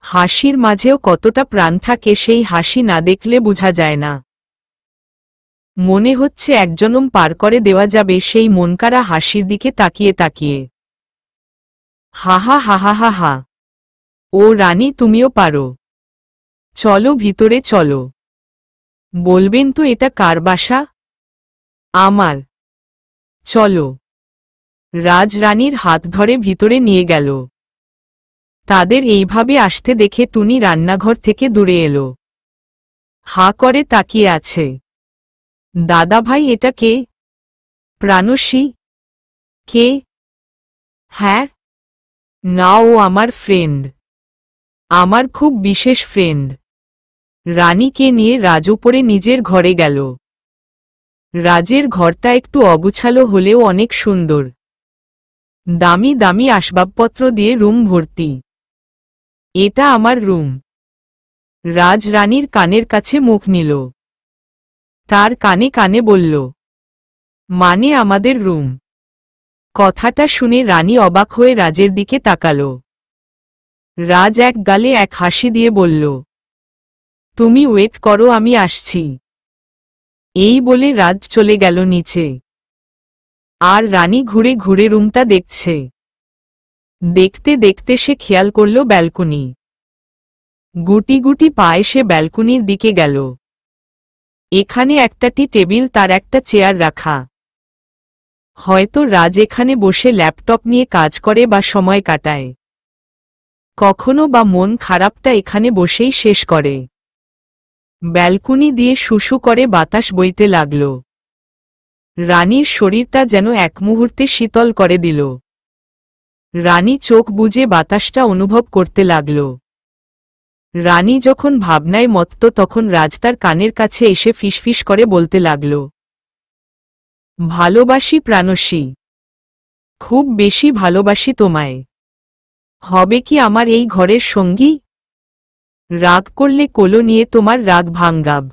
S1: হাসির মাঝেও কতটা প্রাণ থাকে, সেই হাসি না দেখলে বোঝা যায় না। মনে হচ্ছে এক জনম পার করে দেওয়া যাবে সেই মনকাড়া হাসির দিকে তাকিয়ে তাকিয়ে। হাহা হাহা হা হা। ও রানী, তুমিও পারো। চলো ভিতরে চলো। বলবেন তো এটা কার বাসা? আমার। চলো। রাজ রানীর হাত ধরে ভিতরে নিয়ে গেল। তাদের এইভাবে আসতে দেখে টুনি রান্নাঘর থেকে দূরে এলো। হা করে তাকিয়ে আছে। দাদা ভাই, এটা কে? প্রাণসী। কে? হ্যাঁ। না, ও আমার ফ্রেন্ড। আমার খুব বিশেষ ফ্রেন্ড। রানীকে নিয়ে রাজ উপরে নিজের ঘরে গেল। রাজের ঘরটা একটু অগুছালো হলেও অনেক সুন্দর। দামি দামি আসবাবপত্র দিয়ে রুম ভর্তি। এটা আমার রুম। রাজ রানীর কানের কাছে মুখ নিল। তার কানে কানে বলল, মানে আমাদের রুম? কথাটা শুনে রানী অবাক হয়ে রাজের দিকে তাকাল। রাজ এক গালে এক হাসি দিয়ে বলল, তুমি ওয়েট করো, আমি আসছি। এই বলে রাজ চলে গেল নিচে। আর রানী ঘুরে ঘুরে রুমটা দেখছে। দেখতে দেখতে সে খেয়াল করল ব্যালকনি। গুটি গুটি পায়ে সে ব্যালকনির দিকে গেল। এখানে একটা টি টেবিল, তার একটা চেয়ার রাখা। হয়তো রাজ এখানে বসে ল্যাপটপ নিয়ে কাজ করে বা সময় কাটায়। কখনো বা মন খারাপটা এখানে বসেই শেষ করে। ব্যালকনি দিয়ে শুশু করে বাতাস বইতে লাগল। রানীর শরীরটা যেন এক মুহূর্তে শীতল করে দিল। রানী চোখ বুজে বাতাসটা অনুভব করতে লাগল। রানী যখন ভাবনায় মত্ত তখন রাজ তার কানের কাছে এসে ফিসফিস করে বলতে লাগল, ভালোবাসি প্রাণসী, খুব বেশি ভালোবাসি তোমায়। হবে কি আমার এই ঘরের সঙ্গী? রাগ করলে কোলো নিয়ে তোমার রাগ ভাঙ্গাব।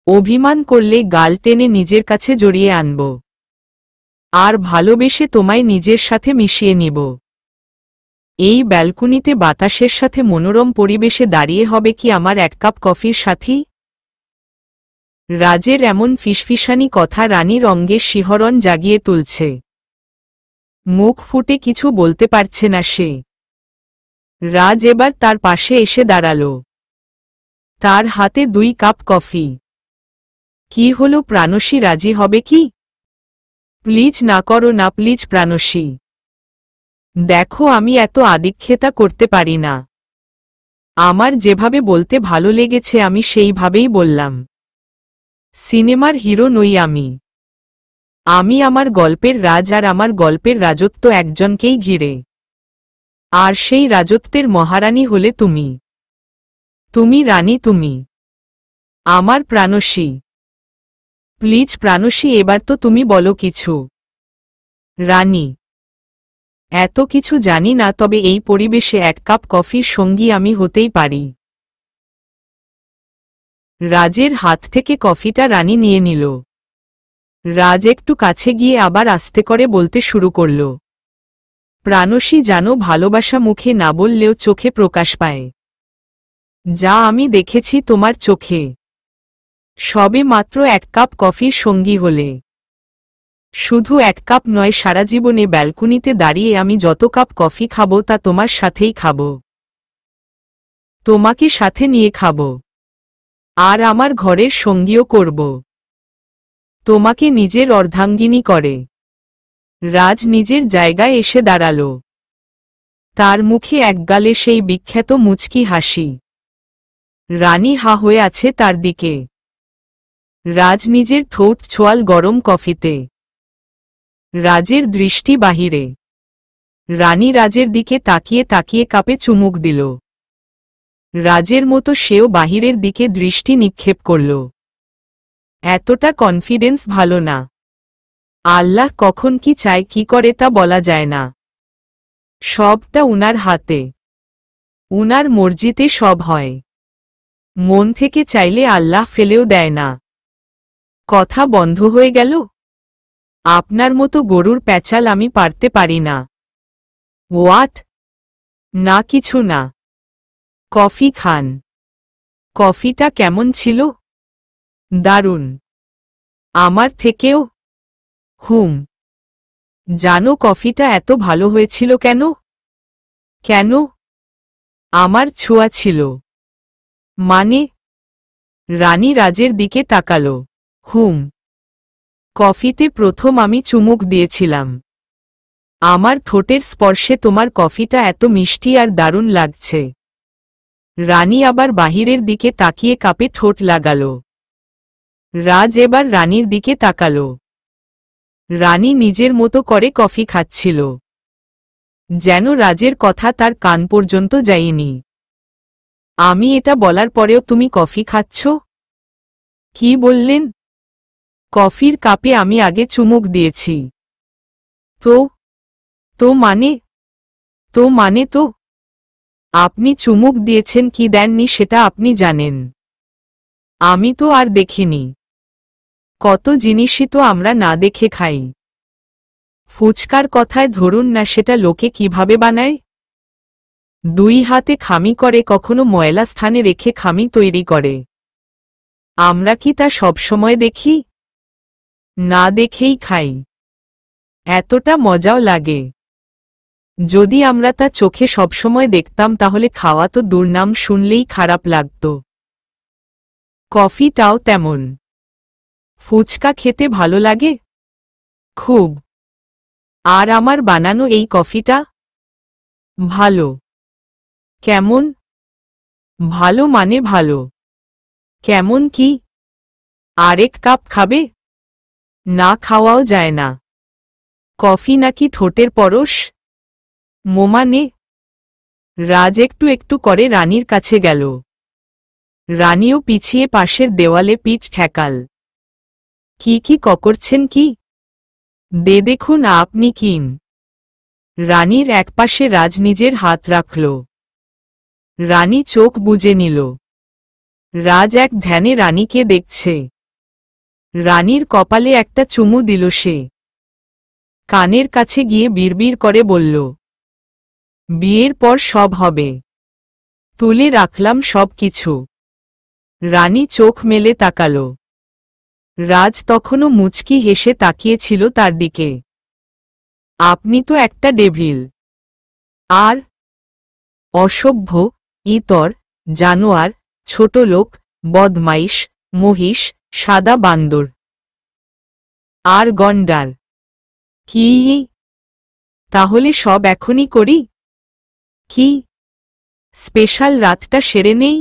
S1: অভিমান করলে গাল টেনে নিজের কাছে জড়িয়ে আনব। আর ভালোবেসে তোমায় নিজের সাথে মিশিয়ে নিব। এই ব্যালকনিতে বাতাসের সাথে মনোরম পরিবেশে দাঁড়িয়ে হবে কি আমার এক কাপ কফির সাথী? রাজের এমন ফিসফিসানি কথা রানীর অঙ্গে শিহরণ জাগিয়ে তুলছে। মুখ ফুটে কিছু বলতে পারছে না সে। রাজ এবার তার পাশে এসে দাঁড়াল। তার হাতে 2 কাপ কফি। কি হলো প্রাণসী, রাজি হবে কি? প্লিজ না করো না, প্লিজ প্রাণসী। দেখো আমি এত আদিক্ষেতা করতে পারি না। আমার যেভাবে বলতে ভালো লেগেছে আমি সেইভাবেই বললাম। সিনেমার হিরো নই আমি। আমি আমার গল্পের রাজ, আর আমার গল্পের রাজত্ব একজনকেই ঘিরে। আর সেই রাজত্বের মহারানী হলে তুমি। তুমি রানী, তুমি আমার প্রাণসী। প্লিজ প্রাণসী, এবার তো তুমি বলো কিছু। রানী, এত কিছু জানি না, তবে এই পরিবেশে 1 কাপ কফির সঙ্গী আমি হতেই পারি। রাজের হাত থেকে কফিটা রানী নিয়ে নিল। রাজ একটু কাছে গিয়ে আবার আস্তে করে বলতে শুরু করল, প্রাণসী জানো, ভালোবাসা মুখে না বললেও চোখে প্রকাশ পায়। যা আমি দেখেছি তোমার চোখে। সবে মাত্র 1 কাপ কফির সঙ্গী হলে। শুধু 1 কাপ নয়, সারা জীবনে ব্যালকনিতে দাঁড়িয়ে আমি যত কাপ কফি খাবো তা তোমার সাথেই খাবো। তোমাকে সাথে নিয়ে খাবো। আর আমার ঘরের সঙ্গীও করব। তোমাকে নিজের অর্ধাঙ্গিনী করে। রাজ নিজের জায়গায় এসে দাঁড়াল। তার মুখে একগালে সেই বিখ্যাত মুচকি হাসি। রানী হা হয়ে আছে তার দিকে। রাজ নিজের ঠোঁট ছোঁয়াল গরম কফিতে। রাজের দৃষ্টি বাহিরে। রানী রাজের দিকে তাকিয়ে তাকিয়ে কাপে চুমুক দিল। রাজের মতো সেও বাহিরের দিকে দৃষ্টি নিক্ষেপ করল। এতটা কনফিডেন্স ভালো না। আল্লাহ কখন কি চায় কি করে তা বলা যায় না। সবটা উনার হাতে। উনার মর্জিতে সব হয়। মন থেকে চাইলে আল্লাহ ফেলেও দেয় না। কথা বন্ধ হয়ে গেল? আপনার মতো গরুর প্যাচাল আমি পারতে পারি না। হোয়াট? না কিছু না। কফি খান। কফিটা কেমন ছিল? দারুণ। আমার থেকেও? হুম। জানো কফিটা এত ভালো হয়েছিল কেন? কেন? আমার ছোঁয়া ছিল। মানে? রানী রাজের দিকে তাকাল। হুম। কফিতে প্রথম আমি চুমুক দিয়েছিলাম। আমার ঠোঁটের স্পর্শে তোমার কফিটা এত মিষ্টি আর দারুণ লাগছে। রানী আবার বাহিরের দিকে তাকিয়ে কাপে ঠোঁট লাগাল। রাজ এবার রানীর দিকে তাকাল। রানী নিজের মতো করে কফি খাচ্ছিল। যেন রাজের কথা তার কান পর্যন্ত যায়নি। আমি এটা বলার পরেও তুমি কফি খাচ্ছ? কি বললেন? কফির কাপে আমি আগে চুমুক দিয়েছি। তো তো মানে তো আপনি চুমুক দিয়েছেন কি দেননি সেটা আপনি জানেন। আমি তো আর দেখিনি। কত জিনিসই তো আমরা না দেখে খাই। ফুচকার কথায় ধরুন না, সেটা লোকে কিভাবে বানায়? দুই হাতে খামি করে, কখনো ময়লা স্থানে রেখে খামি তৈরি করে। আমরা কি তা সবসময় দেখি? না দেখেই খাই। এতটা মজাও লাগে। যদি আমরা তা চোখে সবসময় দেখতাম তাহলে খাওয়া তো দুর্নাম শুনলেই খারাপ লাগত। কফিটাও তেমন। ফুচকা খেতে ভালো লাগে খুব। আর আমার বানানো এই কফিটা ভালো। কেমন? ভালো মানে ভালো। কেমন কি? আরেক কাপ খাবে? না, খাওয়াও যায় না। কফি নাকি ঠোঁটের পরশ? মোমানে। রাজ একটু একটু করে রানীর কাছে গেল। রানীও পিছিয়ে পাশের দেওয়ালে পিঠ ঠেকাল। কি করছেন কি? দেখুন আপনি কিন। রানীর একপাশে রাজ নিজের হাত রাখল। রানী চোখ বুজে নিল। রাজ এক ধ্যানে রানীকে দেখছে। রানীর কপালে একটা চুমু দিল সে। কানের কাছে গিয়ে বিড়বিড় করে বলল, বিয়ের পর সব হবে। তুলে রাখলাম সব কিছু। রানী চোখ মেলে তাকাল। রাজ তখনও মুচকি হেসে তাকিয়েছিল তার দিকে। আপনি তো একটা ডেভিল। আর অসভ্য, ইতর, জানোয়ার, ছোট লোক, বদমাইশ, মহিষ, সাদা বান্দর আর গন্ডার। কি? তাহলে সব এখনই করি? কি? স্পেশাল রাতটা সেরে নেই?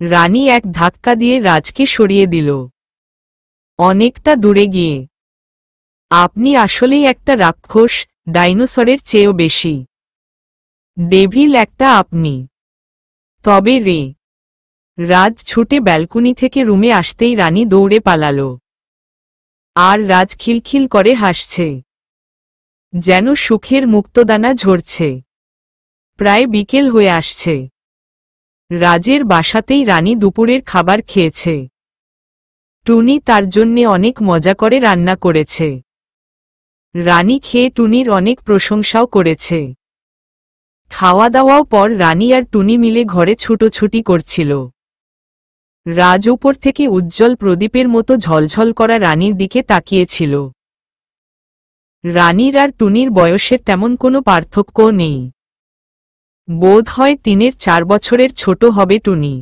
S1: রানী এক ধাক্কা দিয়ে রাজকে সরিয়ে দিল অনেকটা দূরে গিয়ে। আপনি আসলেই একটা রাক্ষস, ডাইনোসরের চেয়েও বেশি। ডেভিল একটা আপনি। তবে রে। রাজ ছুটে ব্যালকনি থেকে রুমে আসতেই রানী দৌড়ে পালাল। আর রাজ খিলখিল করে হাসছে, যেন সুখের মুক্তদানা ঝরছে। প্রায় বিকেল হয়ে আসছে। রাজের বাসাতেই রানী দুপুরের খাবার খেয়েছে। টুনি তার জন্যে অনেক মজা করে রান্না করেছে। রানী খেয়ে টুনির অনেক প্রশংসাও করেছে। খাওয়া দাওয়াও পর রানী আর টুনি মিলে ঘরে ছুটোছুটি করছিল। রাজ উপর থেকে উজ্জ্বল প্রদীপের মতো ঝলঝল করা রানীর দিকে তাকিয়েছিল। রানীর আর টুনির বয়সের তেমন কোনো পার্থক্য নেই। বোধ হয় 3-4 বছরের ছোট হবে টুনি।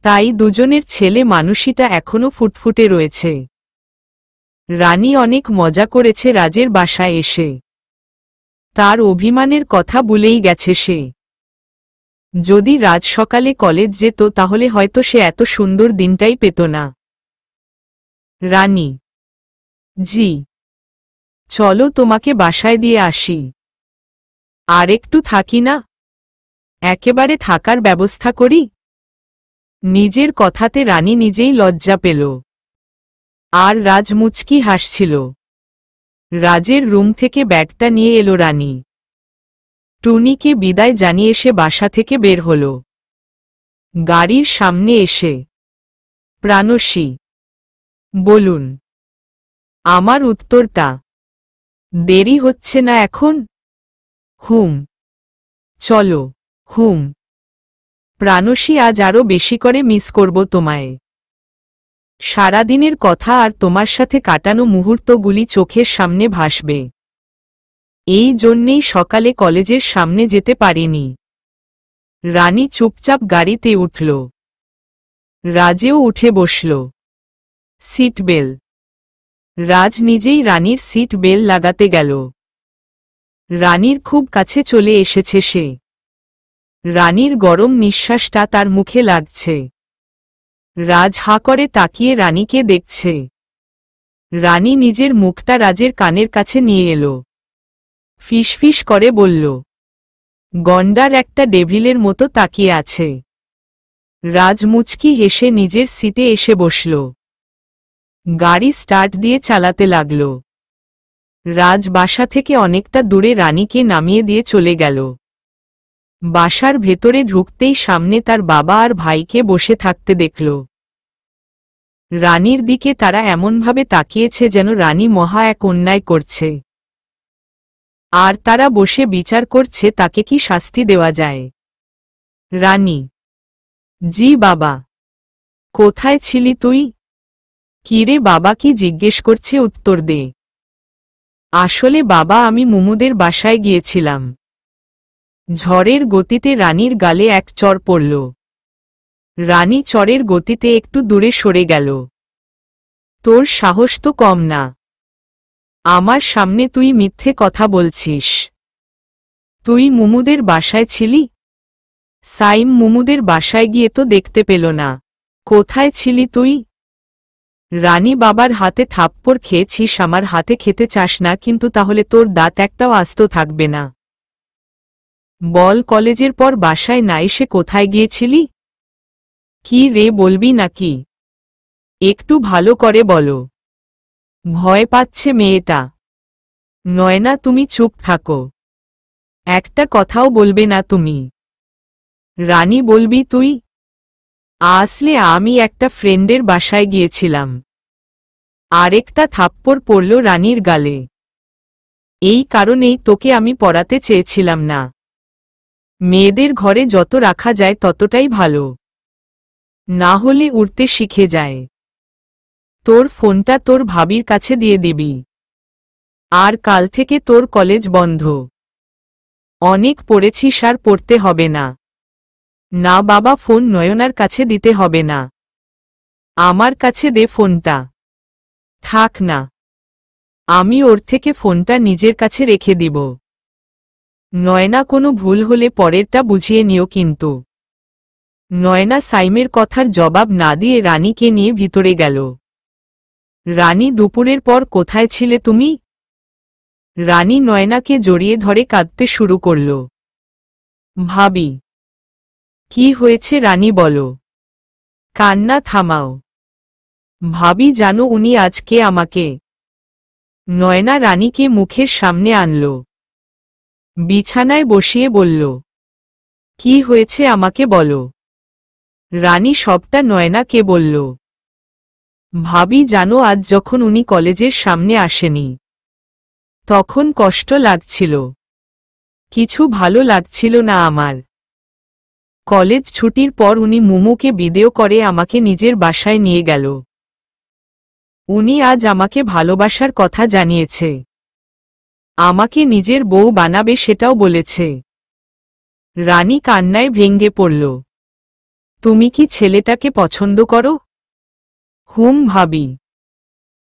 S1: তাই দুজনের ছেলে মানুষিটা এখনো ফুটফুটে রয়েছে। রানী অনেক মজা করেছে রাজের বাসায় এসে। তার অভিমানের কথা ভুলেই গেছে সে। যদি রাজ সকালে কলেজ যেত তাহলে হয়তো সে এত সুন্দর দিনটাই পেত না। রানী, জি। চলো তোমাকে বাসায় দিয়ে আসি। আর একটু থাকি না? একেবারে থাকার ব্যবস্থা করি? নিজের কথাতে রানী নিজেই লজ্জা পেল। আর রাজ মুচকি হাসছিল। রাজের রুম থেকে ব্যাগটা নিয়ে এলো রানী। টুনিকে বিদায় জানিয়ে সে বাসা থেকে বের হল। গাড়ির সামনে এসে, প্রাণসী, বলুন আমার উত্তরটা। দেরি হচ্ছে না এখন? হুম। চলো। হুম। প্রাণসী, আজ আরো বেশি করে মিস করব তোমায়। সারাদিনের কথা আর তোমার সাথে কাটানো মুহূর্তগুলি চোখের সামনে ভাসবে। এই জন্যেই সকালে কলেজের সামনে যেতে পারিনি। রানী চুপচাপ গাড়িতে উঠল। রাজেও উঠে বসল। Seat bell. রাজ নিজেই রানীর সিট বেল লাগাতে গেল। রানীর খুব কাছে চলে এসেছে সে। রানীর গরম নিঃশ্বাসটা তার মুখে লাগছে। রাজ হাঁ করে তাকিয়ে রানীকে দেখছে। রানী নিজের মুখটা রাজের কানের কাছে নিয়ে এলো। ফিসফিস করে বলল, গন্ডার একটা ডেভিলের মতো তাকিয়ে আছে। রাজ মুচকি হেসে নিজের সিটে এসে বসল। গাড়ি স্টার্ট দিয়ে চালাতে লাগল। রাজ বাসা থেকে অনেকটা দূরে রানীকে নামিয়ে দিয়ে চলে গেল। বাসার ভেতরে ঢুকতেই সামনে তার বাবা আর ভাইকে বসে থাকতে দেখল। রানীর দিকে তারা এমনভাবে তাকিয়েছে যেন রানী মহা এক অন্যায় করছে, আর তারা বসে বিচার করছে তাকে কি শাস্তি দেওয়া যায়। রানী: জি বাবা। কোথায় ছিলি তুই? কিরে বাবা কি জিজ্ঞেস করছে, উত্তর দে। আসলে বাবা আমি মুমুদের বাসায় গিয়েছিলাম। ঝড়ের গতিতে রানীর গালে এক চড় পড়ল। রানী চড়ের গতিতে একটু দূরে সরে গেল। তোর সাহস তো কম না, আমার সামনে তুই মিথ্যে কথা বলছিস। তুই মুমুদের বাসায় ছিলি? সাইম মুমুদের বাসায় গিয়ে তো দেখতে পেল না। কোথায় ছিলি তুই? রানী: বাবার হাতে থাপ্পড় খেয়েছিস, আমার হাতে খেতে চাস না, কিন্তু তাহলে তোর দাঁত একটাও আস্ত থাকবে না। বল, কলেজের পর বাসায় না এসে কোথায় গিয়েছিলি? কি রে, বলবি নাকি? একটু ভালো করে বলো। ভয় পাচ্ছে মেয়েটা। নয়না তুমি চুপ থাকো, একটা কথাও বলবে না তুমি। রানী: বলবি তুই? আসলে আমি একটা ফ্রেন্ডের বাসায় গিয়েছিলাম। আরেকটা থাপ্পড় পড়ল রানীর গালে। এই কারণেই তোকে আমি পড়াতে চেয়েছিলাম না। মেয়েদের ঘরে যত রাখা যায় ততটাই ভালো, না হলে উড়তে শিখে যায়। তোর ফোনটা তোর ভাবির কাছে দিয়ে দিবি, আর কাল থেকে তোর কলেজ বন্ধ। অনেক পড়েছিস, আর পড়তে হবে না। না বাবা, ফোন নয়নার কাছে দিতে হবে না, আমার কাছে দে ফোনটা। থাক না, আমি ওর থেকে ফোনটা নিজের কাছে রেখে দিব। নয়না, কোনো ভুল হলে পরেরটা বুঝিয়ে নিও কিন্তু। নয়না সাইমের কথার জবাব না দিয়ে রানীকে নিয়ে ভিতরে গেল। রানী: দুপুরের পর কোথায় ছিলে তুমি? রানী নয়নাকে জড়িয়ে ধরে কাঁদতে শুরু করল। ভাবি: কি হয়েছে রানী, বলো। কান্না থামাও। ভাবি জানো উনি আজকে আমাকে। নয়না রানীকে মুখের সামনে আনল, বিছানায় বসিয়ে বলল, কি হয়েছে আমাকে বলো। রানী সবটা নয়নাকে বলল। ভাবি জানো আজ যখন উনি কলেজের সামনে আসেনি, তখন কষ্ট লাগছিল, কিছু ভালো লাগছিল না আমার। কলেজ ছুটির পর উনি মুমুকে বিদেয় করে আমাকে নিজের বাসায় নিয়ে গেল। উনি আজ আমাকে ভালোবাসার কথা জানিয়েছে, আমাকে নিজের বউ বানাবে সেটাও বলেছে। রানী কান্নায় ভেঙে পড়ল। তুমি কি ছেলেটাকে পছন্দ করো? হুম ভাবি,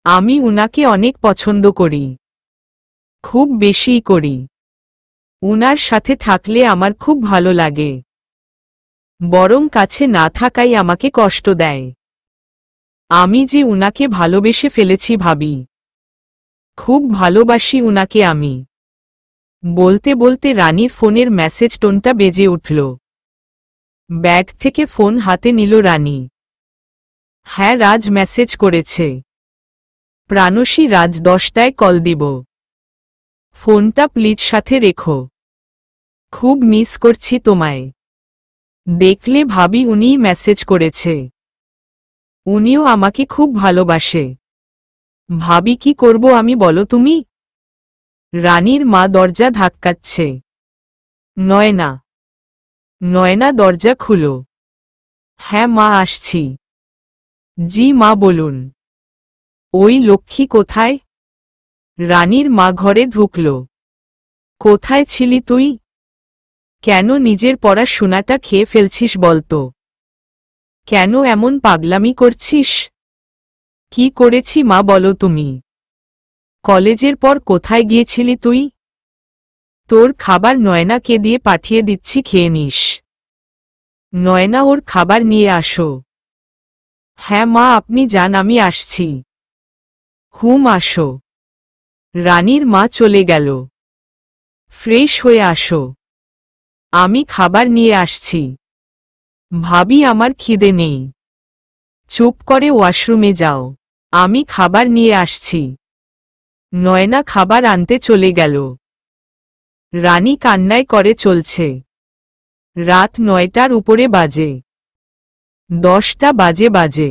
S1: আমি উনাকে অনেক পছন্দ করি, খুব বেশিই করি। উনার সাথে থাকলে আমার খুব ভালো লাগে, বরং কাছে না থাকাই আমাকে কষ্ট দেয়। আমি যে উনাকে ভালোবেসে ফেলেছি ভাবি, খুব ভালোবাসি উনাকে আমি। বলতে বলতে রানীর ফোনের মেসেজ টোনটা বেজে উঠল। ব্যাগ থেকে ফোন হাতে নিল রানী। হ্যাঁ, রাজ মেসেজ করেছে। প্রাণসী: রাজ 10টায় কল দিব, ফোনটা প্লিজ সাথে রেখো, খুব মিস করছি তোমায়। দেখলে ভাবি উনিই মেসেজ করেছে, উনিও আমাকে খুব ভালোবাসে। ভাবি কি করব আমি বলো তুমি? রানীর মা দরজা ধাক্কাচ্ছে। নয়না। নয়না দরজা খুলো। হ্যাঁ মা, আসছি। জি মা, বলুন। ওই লক্ষ্মী কোথায়? রানীর মা ঘরে ঢুকল। কোথায় ছিলি তুই? কেন নিজের পড়াশোনাটা খেয়ে ফেলছিস বলতো? কেন এমন পাগলামি করছিস? কি করেছি মা বলো তুমি? কলেজের পর কোথায় গিয়েছিলি তুই? তোর খাবার নয়নাকে দিয়ে পাঠিয়ে দিচ্ছি, খেয়ে নিস। নয়না, ওর খাবার নিয়ে আসো। হ্যাঁ মা, আপনি যান, আমি আসছি। হুম, আসো। রানীর মা চলে গেল। ফ্রেশ হয়ে আসো। আমি খাবার নিয়ে আসছি। ভাবি আমার খিদে নেই। চুপ করে ওয়াশরুমে যাও। আমি খাবার নিয়ে আসছি। নয়না খাবার আনতে চলে গেল। রানী কান্নায় করে চলছে। রাত 9টার উপরে বাজে। 10টা বাজে।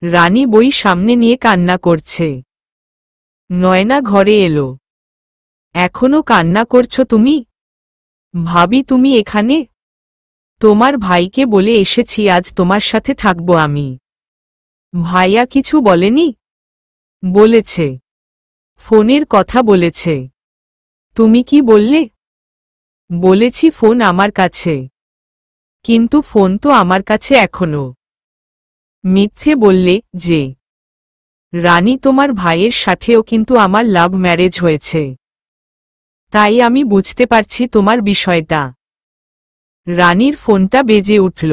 S1: রানী বই সামনে নিয়ে কান্না করছে। নয়না ঘরে এলো। এখনো কান্না করছো তুমি? ভাবি তুমি এখানে? তোমার ভাইকে বলে এসেছি আজ তোমার সাথে থাকবো আমি। ভাইয়া কিছু বলেনি? বলেছে। ফোনের কথা বলেছে। তুমি কি বললে? বলেছি ফোন আমার কাছে। কিন্তু ফোন তো আমার কাছে এখনো। মিথ্যে বললে যে? রানী তোমার ভাইয়ের সাথেও কিন্তু আমার লাভ ম্যারেজ হয়েছে। তাই আমি বুঝতে পারছি তোমার বিষয়টা। রানীর ফোনটা বেজে উঠল।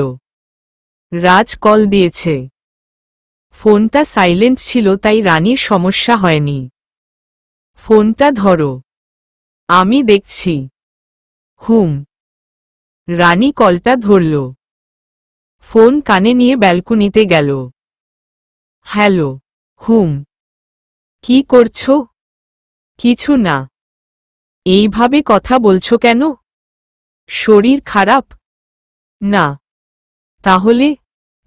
S1: রাজ কল দিয়েছে। ফোনটা সাইলেন্ট ছিল তাই রানীর সমস্যা হয়নি। ফোনটা ধরো। আমি দেখছি। হুম। রানী কলটা ধরল। ফোন কানে নিয়ে ব্যালকনিতে গেল। হ্যালো। হুম। কি করছো? কিছু না। এইভাবে কথা বলছো কেন? শরীর খারাপ? না। তাহলে?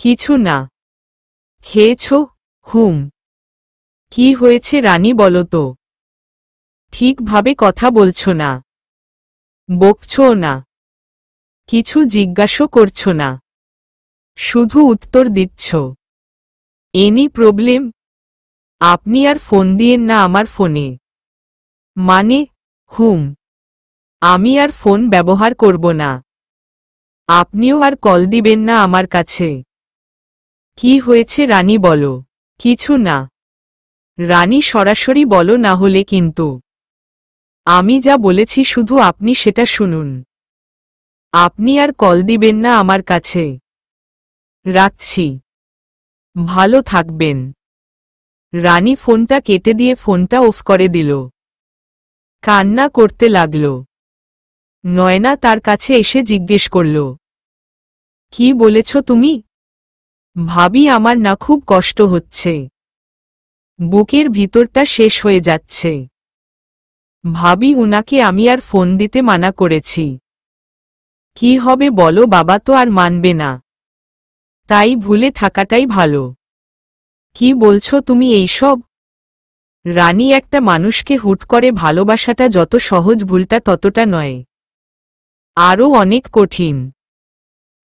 S1: কিছু না। খেয়েছো? হুম। কি হয়েছে রানী বলো তো? ঠিকভাবে কথা বলছো না। বকছোও না। কিছু জিজ্ঞাসা করছো না। শুধু উত্তর দিচ্ছ। Any problem? আপনি আর ফোন দিয়েন না আমার ফোনে। মানে? হুম। আমি আর ফোন ব্যবহার করব না। আপনিও আর কল দিবেন না আমার কাছে। কি হয়েছে রানী বলো? কিছু না। রানী সরাসরি বলো না হলে কিন্তু। আমি যা বলেছি শুধু আপনি সেটা শুনুন। আপনি আর কল দিবেন না আমার কাছে। রাখছি। ভালো থাকবেন। রানী ফোনটা কেটে দিয়ে ফোনটা অফ করে দিল। কান্না করতে লাগল। নয়না তার কাছে এসে জিজ্ঞেস করল, কি বলেছ তুমি? ভাবি আমার না খুব কষ্ট হচ্ছে। বুকের ভিতরটা শেষ হয়ে যাচ্ছে। ভাবি উনাকে আমি আর ফোন দিতে মানা করেছি। কি হবে বলো, বাবা তো আর মানবে না। তাই ভুলে থাকাটাই ভালো। কি বলছো তুমি এইসব? রানী একটা মানুষকে হুট করে ভালোবাসাটা যত সহজ ভুলটা ততটা নয়। আরও অনেক কঠিন।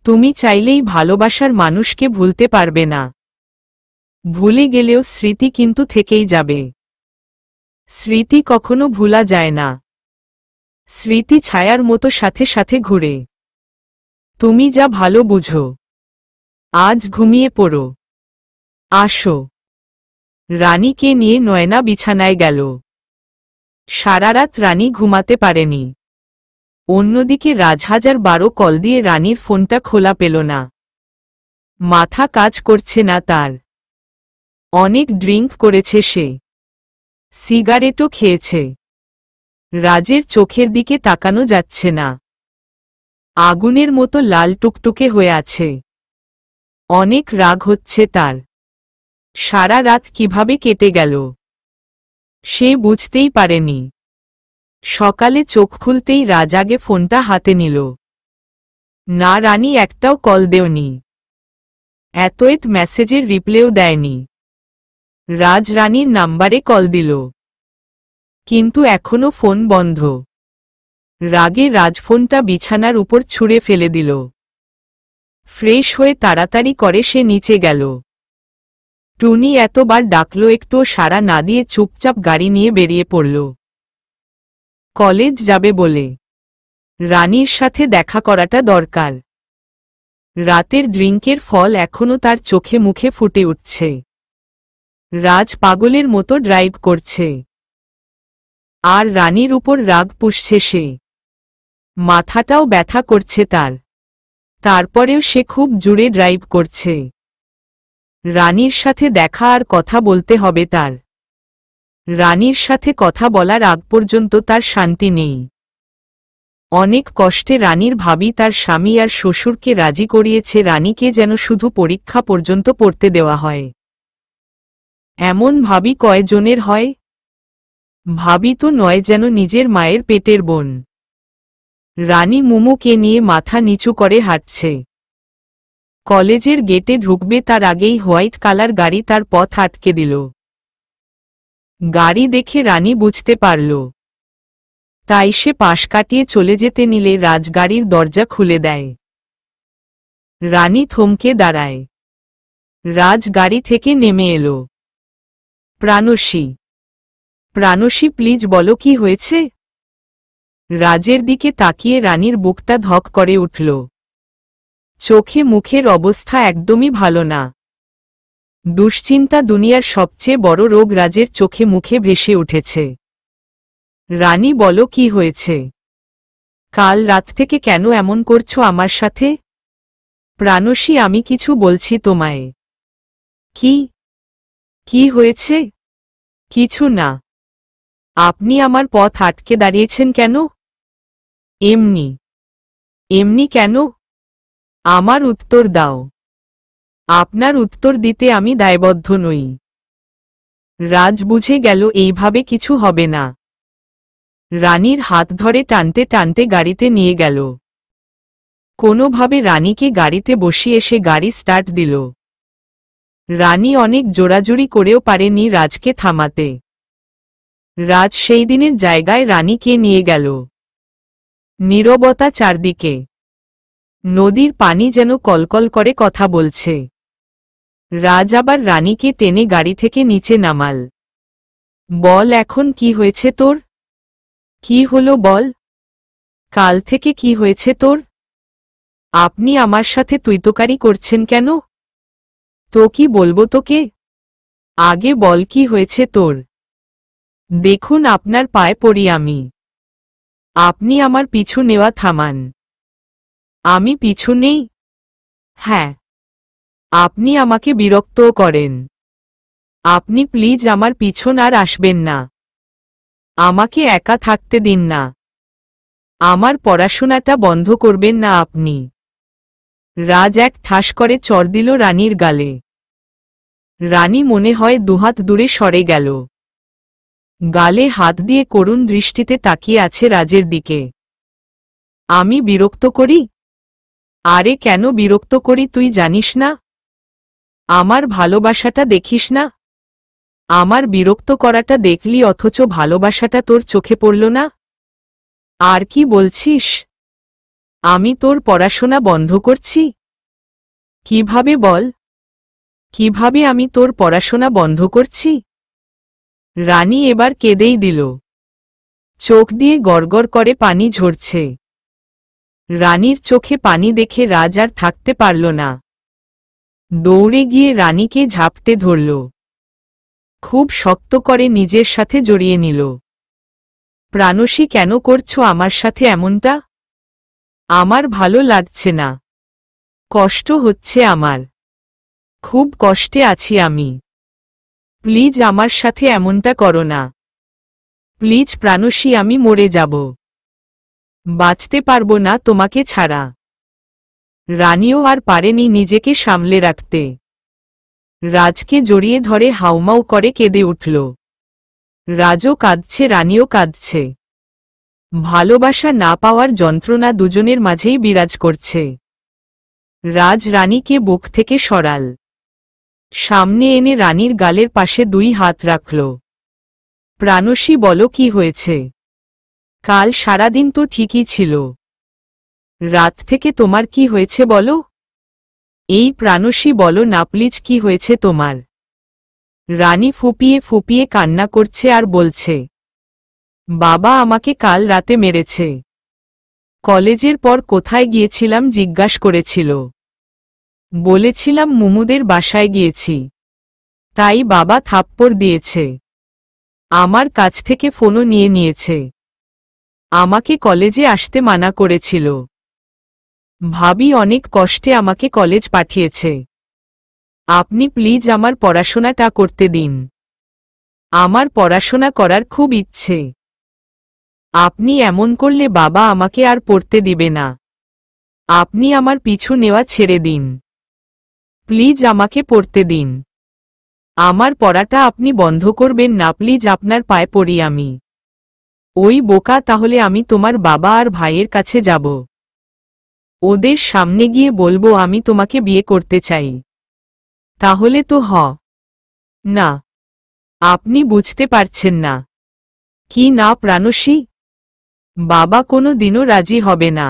S1: তুমি চাইলেই ভালোবাসার মানুষকে ভুলতে পারবে না। ভুলে গেলেও স্মৃতি কিন্তু থেকেই যাবে। স্মৃতি কখনো ভুলা যায় না। স্মৃতি ছায়ার মতো সাথে সাথে ঘুরে। তুমি যা ভালো বুঝো। আজ ঘুমিয়ে পড়ো। আসো। রানীকে নিয়ে নয়না বিছানায় গেল। সারারাত রানী ঘুমাতে পারেনি। অন্যদিকে রাজহাজার 12 কল দিয়ে রানীর ফোনটা খোলা পেল না। মাথা কাজ করছে না তার। অনেক ড্রিঙ্ক করেছে সে। সিগারেটও খেয়েছে। রাজের চোখের দিকে তাকানো যাচ্ছে না। আগুনের মতো লাল টুকটুকে হয়ে আছে। অনেক রাগ হচ্ছে তার। সারা রাত কিভাবে কেটে গেল সে বুঝতেই পারেনি। সকালে চোখ খুলতেই রাজ আগে ফোনটা হাতে নিল। না, রানী একটাও কল দেওনি। এত মেসেজের রিপ্লেও দেয়নি। রাজ রানীর নাম্বারে কল দিল, কিন্তু এখনো ফোন বন্ধ। রাগে রাজ ফোনটা বিছানার উপর ছুঁড়ে ফেলে দিল। ফ্রেশ হয়ে তাড়াতাড়ি করে সে নিচে গেল। টুনি এতবার ডাকলো, একটুও সাড়া না দিয়ে চুপচাপ গাড়ি নিয়ে বেরিয়ে পড়ল। কলেজ যাবে বলে। রানীর সাথে দেখা করাটা দরকার। রাতের ড্রিঙ্কের ফল এখনো তার চোখে মুখে ফুটে উঠছে। রাজ পাগলের মতো ড্রাইভ করছে। আর রানীর উপর রাগ পুষছে সে। মাথাটাও ব্যথা করছে তার। তারপরেও সে খুব জোরে ড্রাইভ করছে। রানীর সাথে দেখা আর কথা বলতে হবে তার। রানীর সাথে কথা বলার আগ পর্যন্ত তার শান্তি নেই। অনেক কষ্টে রানীর ভাবি তার স্বামী আর শ্বশুরকে রাজি করিয়েছে রানীকে যেন শুধু পরীক্ষা পর্যন্ত পড়তে দেওয়া হয়। এমন ভাবি কয়জনের হয়? ভাবি তো নয়, যেন নিজের মায়ের পেটের বোন। রানী মুমুকে নিয়ে মাথা নিচু করে হাঁটছে। কলেজের গেটে ঢুকবে তার আগেই হোয়াইট কালার গাড়ি তার পথ আটকে দিল। গাড়ি দেখে রানী বুঝতে পারল, তাই সে পাশ কাটিয়ে চলে যেতে নিলে রাজগাড়ির দরজা খুলে দেয়। রানী থমকে দাঁড়ায়। রাজগাড়ি থেকে নেমে এলো প্রাণসী। প্রাণসী, প্লিজ বলো কি হয়েছে? রাজের দিকে তাকিয়ে রানীর বুকটা ধক করে উঠল। চোখে মুখের অবস্থা একদমই ভালো না। দুশ্চিন্তা দুনিয়ার সবচেয়ে বড় রোগ রাজের চোখে মুখে ভেসে উঠেছে। রানী, বলো কি হয়েছে? কাল রাত থেকে কেন এমন করছো আমার সাথে? প্রাণসী, আমি কিছু বলছি তোমায়। কি কি হয়েছে? কিছু না। আপনি আমার পথ আটকে দাঁড়িয়েছেন কেন? এমনি এমনি কেন? আমার উত্তর দাও। আপনার উত্তর দিতে আমি দায়বদ্ধ নই। রাজ বুঝে গেল এইভাবে কিছু হবে না। রানীর হাত ধরে টানতে টানতে গাড়িতে নিয়ে গেল। কোনোভাবে রানীকে গাড়িতে বসিয়ে এসে গাড়ি স্টার্ট দিল। রানী অনেক জোরাজুরি করেও পারেনি রাজকে থামাতে। রাজ সেই দিনের জায়গায় রানীকে নিয়ে গেল। নীরবতা চারদিকে। নদীর পানি যেন কলকল করে কথা বলছে। রাজ আবার রানীকে টেনে গাড়ি থেকে নিচে নামাল। বল, এখন কি হয়েছে তোর? কি হলো বল? কাল থেকে কি হয়েছে তোর? আপনি আমার সাথে তুইতোকারি করছেন কেন? তো কি বলবো তোকে? আগে বল কি হয়েছে তোর? দেখুন, আপনার পায়ে পড়ি আমি। আপনি আমার পিছু নেওয়া থামান। আমি পিছু নেই? হ্যাঁ। আপনি আমাকে বিরক্তও করেন। আপনি প্লিজ আমার পিছন আর আসবেন না। আমাকে একা থাকতে দিন না। আমার পড়াশোনাটা বন্ধ করবেন না আপনি। রাজ এক ঠাস করে চড় দিল রানীর গালে। রানী মনে হয় দুহাত দূরে সরে গেল। গালে হাত দিয়ে করুণ দৃষ্টিতে তাকিয়ে আছে রাজের দিকে। আমি বিরক্ত করি? আরে কেন বিরক্ত করি তুই জানিস না? আমার ভালোবাসাটা দেখিস না? আমার বিরক্ত করাটা দেখলি অথচ ভালোবাসাটা তোর চোখে পড়ল না? আর কি বলছিস? আমি তোর পড়াশোনা বন্ধ করছি? কিভাবে বল? কিভাবে আমি তোর পড়াশোনা বন্ধ করছি? রানী এবার কেঁদেই দিল। চোখ দিয়ে গড়গড় করে পানি ঝরছে। রানীর চোখে পানি দেখে রাজ আর থাকতে পারল না। দৌড়ে গিয়ে রানীকে ঝাপটে ধরল। খুব শক্ত করে নিজের সাথে জড়িয়ে নিল। প্রাণসী, কেন করছো আমার সাথে এমনটা? আমার ভালো লাগছে না। কষ্ট হচ্ছে আমার। খুব কষ্টে আছি আমি। প্লিজ আমার সাথে এমনটা করো না। প্লিজ প্রাণসী, আমি মরে যাব। বাঁচতে পারবো না তোমাকে ছাড়া। রানীও আর পারেনি নিজেকে সামলে রাখতে। রাজকে জড়িয়ে ধরে হাউমাউ করে কেঁদে উঠল। রাজও কাঁদছে, রানীও কাঁদছে। ভালোবাসা না পাওয়ার যন্ত্রণা দুজনের মাঝেই বিরাজ করছে। রাজ রানীকে বুক থেকে সরাল। সামনে এনে রানীর গালের পাশে দুই হাত রাখল। প্রাণসী, বলো কি হয়েছে? কাল সারাদিন তো ঠিকই ছিল। রাত থেকে তোমার কি হয়েছে বলো? এই প্রাণসী, বলো না প্লিজ, কি হয়েছে তোমার? রানী ফুপিয়ে ফুপিয়ে কান্না করছে আর বলছে, বাবা আমাকে কাল রাতে মেরেছে। কলেজের পর কোথায় গিয়েছিলাম জিজ্ঞাস করেছিল। বলেছিলাম মুমুদের বাসায় গিয়েছি। তাই বাবা থাপ্পড় দিয়েছে। আমার কাছ থেকে ফোনও নিয়ে নিয়েছে। আমাকে কলেজে আসতে মানা করেছিল। ভাবি অনেক কষ্টে আমাকে কলেজ পাঠিয়েছে। আপনি প্লিজ আমার পড়াশোনাটা করতে দিন। আমার পড়াশোনা করার খুব ইচ্ছে। আপনি এমন করলে বাবা আমাকে আর পড়তে দিবে না। আপনি আমার পিছু নেওয়া ছেড়ে দিন। প্লিজ আমাকে পড়তে দিন। আমার পড়াটা আপনি বন্ধ করবেন না প্লিজ, আপনার পায়ে পড়ি আমি। ওই বোকা, তাহলে আমি তোমার বাবা আর ভাইয়ের কাছে যাব। ওদের সামনে গিয়ে বলবো আমি তোমাকে বিয়ে করতে চাই। তাহলে তো না। আপনি বুঝতে পারছেন না কি না প্রাণসী? বাবা কোনো দিনও রাজি হবে না।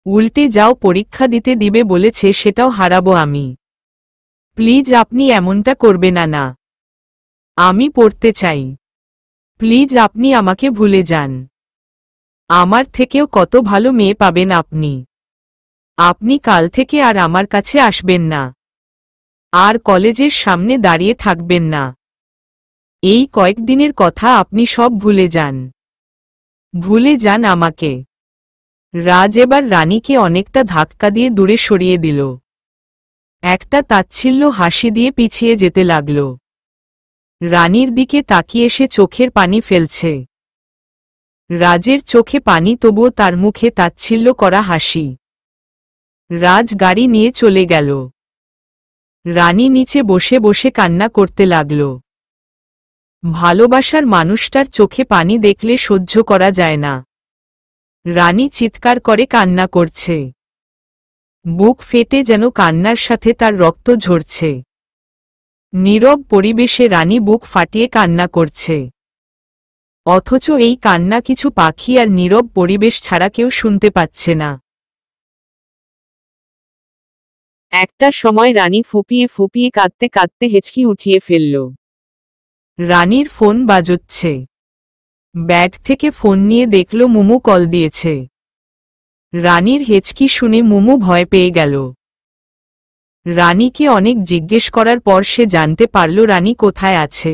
S1: উল্টে যাও পরীক্ষা দিতে দিবে বলেছে, সেটাও হারাবো আমি। প্লিজ আপনি এমনটা করবে না। না, আমি পড়তে চাই। প্লিজ আপনি আমাকে ভুলে যান। আমার থেকেও কত ভালো মেয়ে পাবেন আপনি। আপনি কাল থেকে আর আমার কাছে আসবেন না, আর কলেজের সামনে দাঁড়িয়ে থাকবেন না। এই কয়েকদিনের কথা আপনি সব ভুলে যান। ভুলে যান আমাকে। রাজ এবার রানীকে অনেকটা ধাক্কা দিয়ে দূরে সরিয়ে দিল। একটা তাচ্ছিল্য হাসি দিয়ে পিছিয়ে যেতে লাগল। রানীর দিকে তাকিয়ে সে চোখের পানি ফেলছে। রাজের চোখে পানি, তবুও তার মুখে তাচ্ছিল্য করা হাসি। রাজ গাড়ি নিয়ে চলে গেল। রানী নিচে বসে বসে কান্না করতে লাগল। ভালোবাসার মানুষটার চোখে পানি দেখলে সহ্য করা যায় না। রানী চিৎকার করে কান্না করছে। বুক ফেটে যেন কান্নার সাথে তার রক্ত ঝরছে। নীরব পরিবেশে রানী বুক ফাটিয়ে কান্না করছে। অথচ এই কান্না কিছু পাখি আর নীরব পরিবেশ ছাড়া কেউ শুনতে পাচ্ছে না। একটা সময় রানী ফুপিয়ে ফুপিয়ে কাঁদতে কাঁদতে হেঁচকি উঠিয়ে ফেলল। রানীর ফোন বাজচ্ছে। ব্যাগ থেকে ফোন নিয়ে দেখল মুমু কল দিয়েছে। রানীর হেঁচকি শুনে মুমু ভয় পেয়ে গেল। রানীকে অনেক জিজ্ঞেস করার পর সে জানতে পারল রানী কোথায় আছে।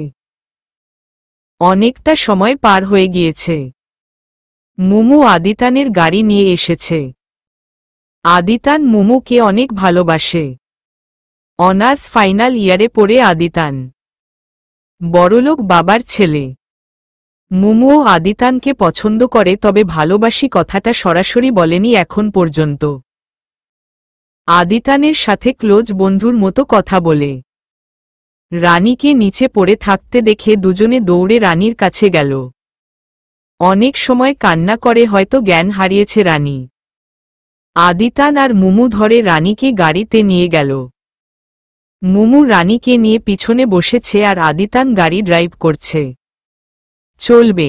S1: অনেকটা সময় পার হয়ে গিয়েছে। মুমু আদিতানের গাড়ি নিয়ে এসেছে। আদিতান মুমুকে অনেক ভালোবাসে। অনার্স ফাইনাল ইয়ারে পড়ে আদিতান। বড়লোক বাবার ছেলে। মুমুও আদিতানকে পছন্দ করে, তবে ভালোবাসি কথাটা সরাসরি বলেনি এখন পর্যন্ত। আদিতানের সাথে ক্লোজ বন্ধুর মতো কথা বলে। রানীকে নিচে পড়ে থাকতে দেখে দুজনে দৌড়ে রানীর কাছে গেল। অনেক সময় কান্না করে, হয়তো জ্ঞান হারিয়েছে রানী। আদিতান আর মুমু ধরে রানীকে গাড়িতে নিয়ে গেল। মুমু রানীকে নিয়ে পিছনে বসেছে আর আদিতান গাড়ি ড্রাইভ করছে। চলবে।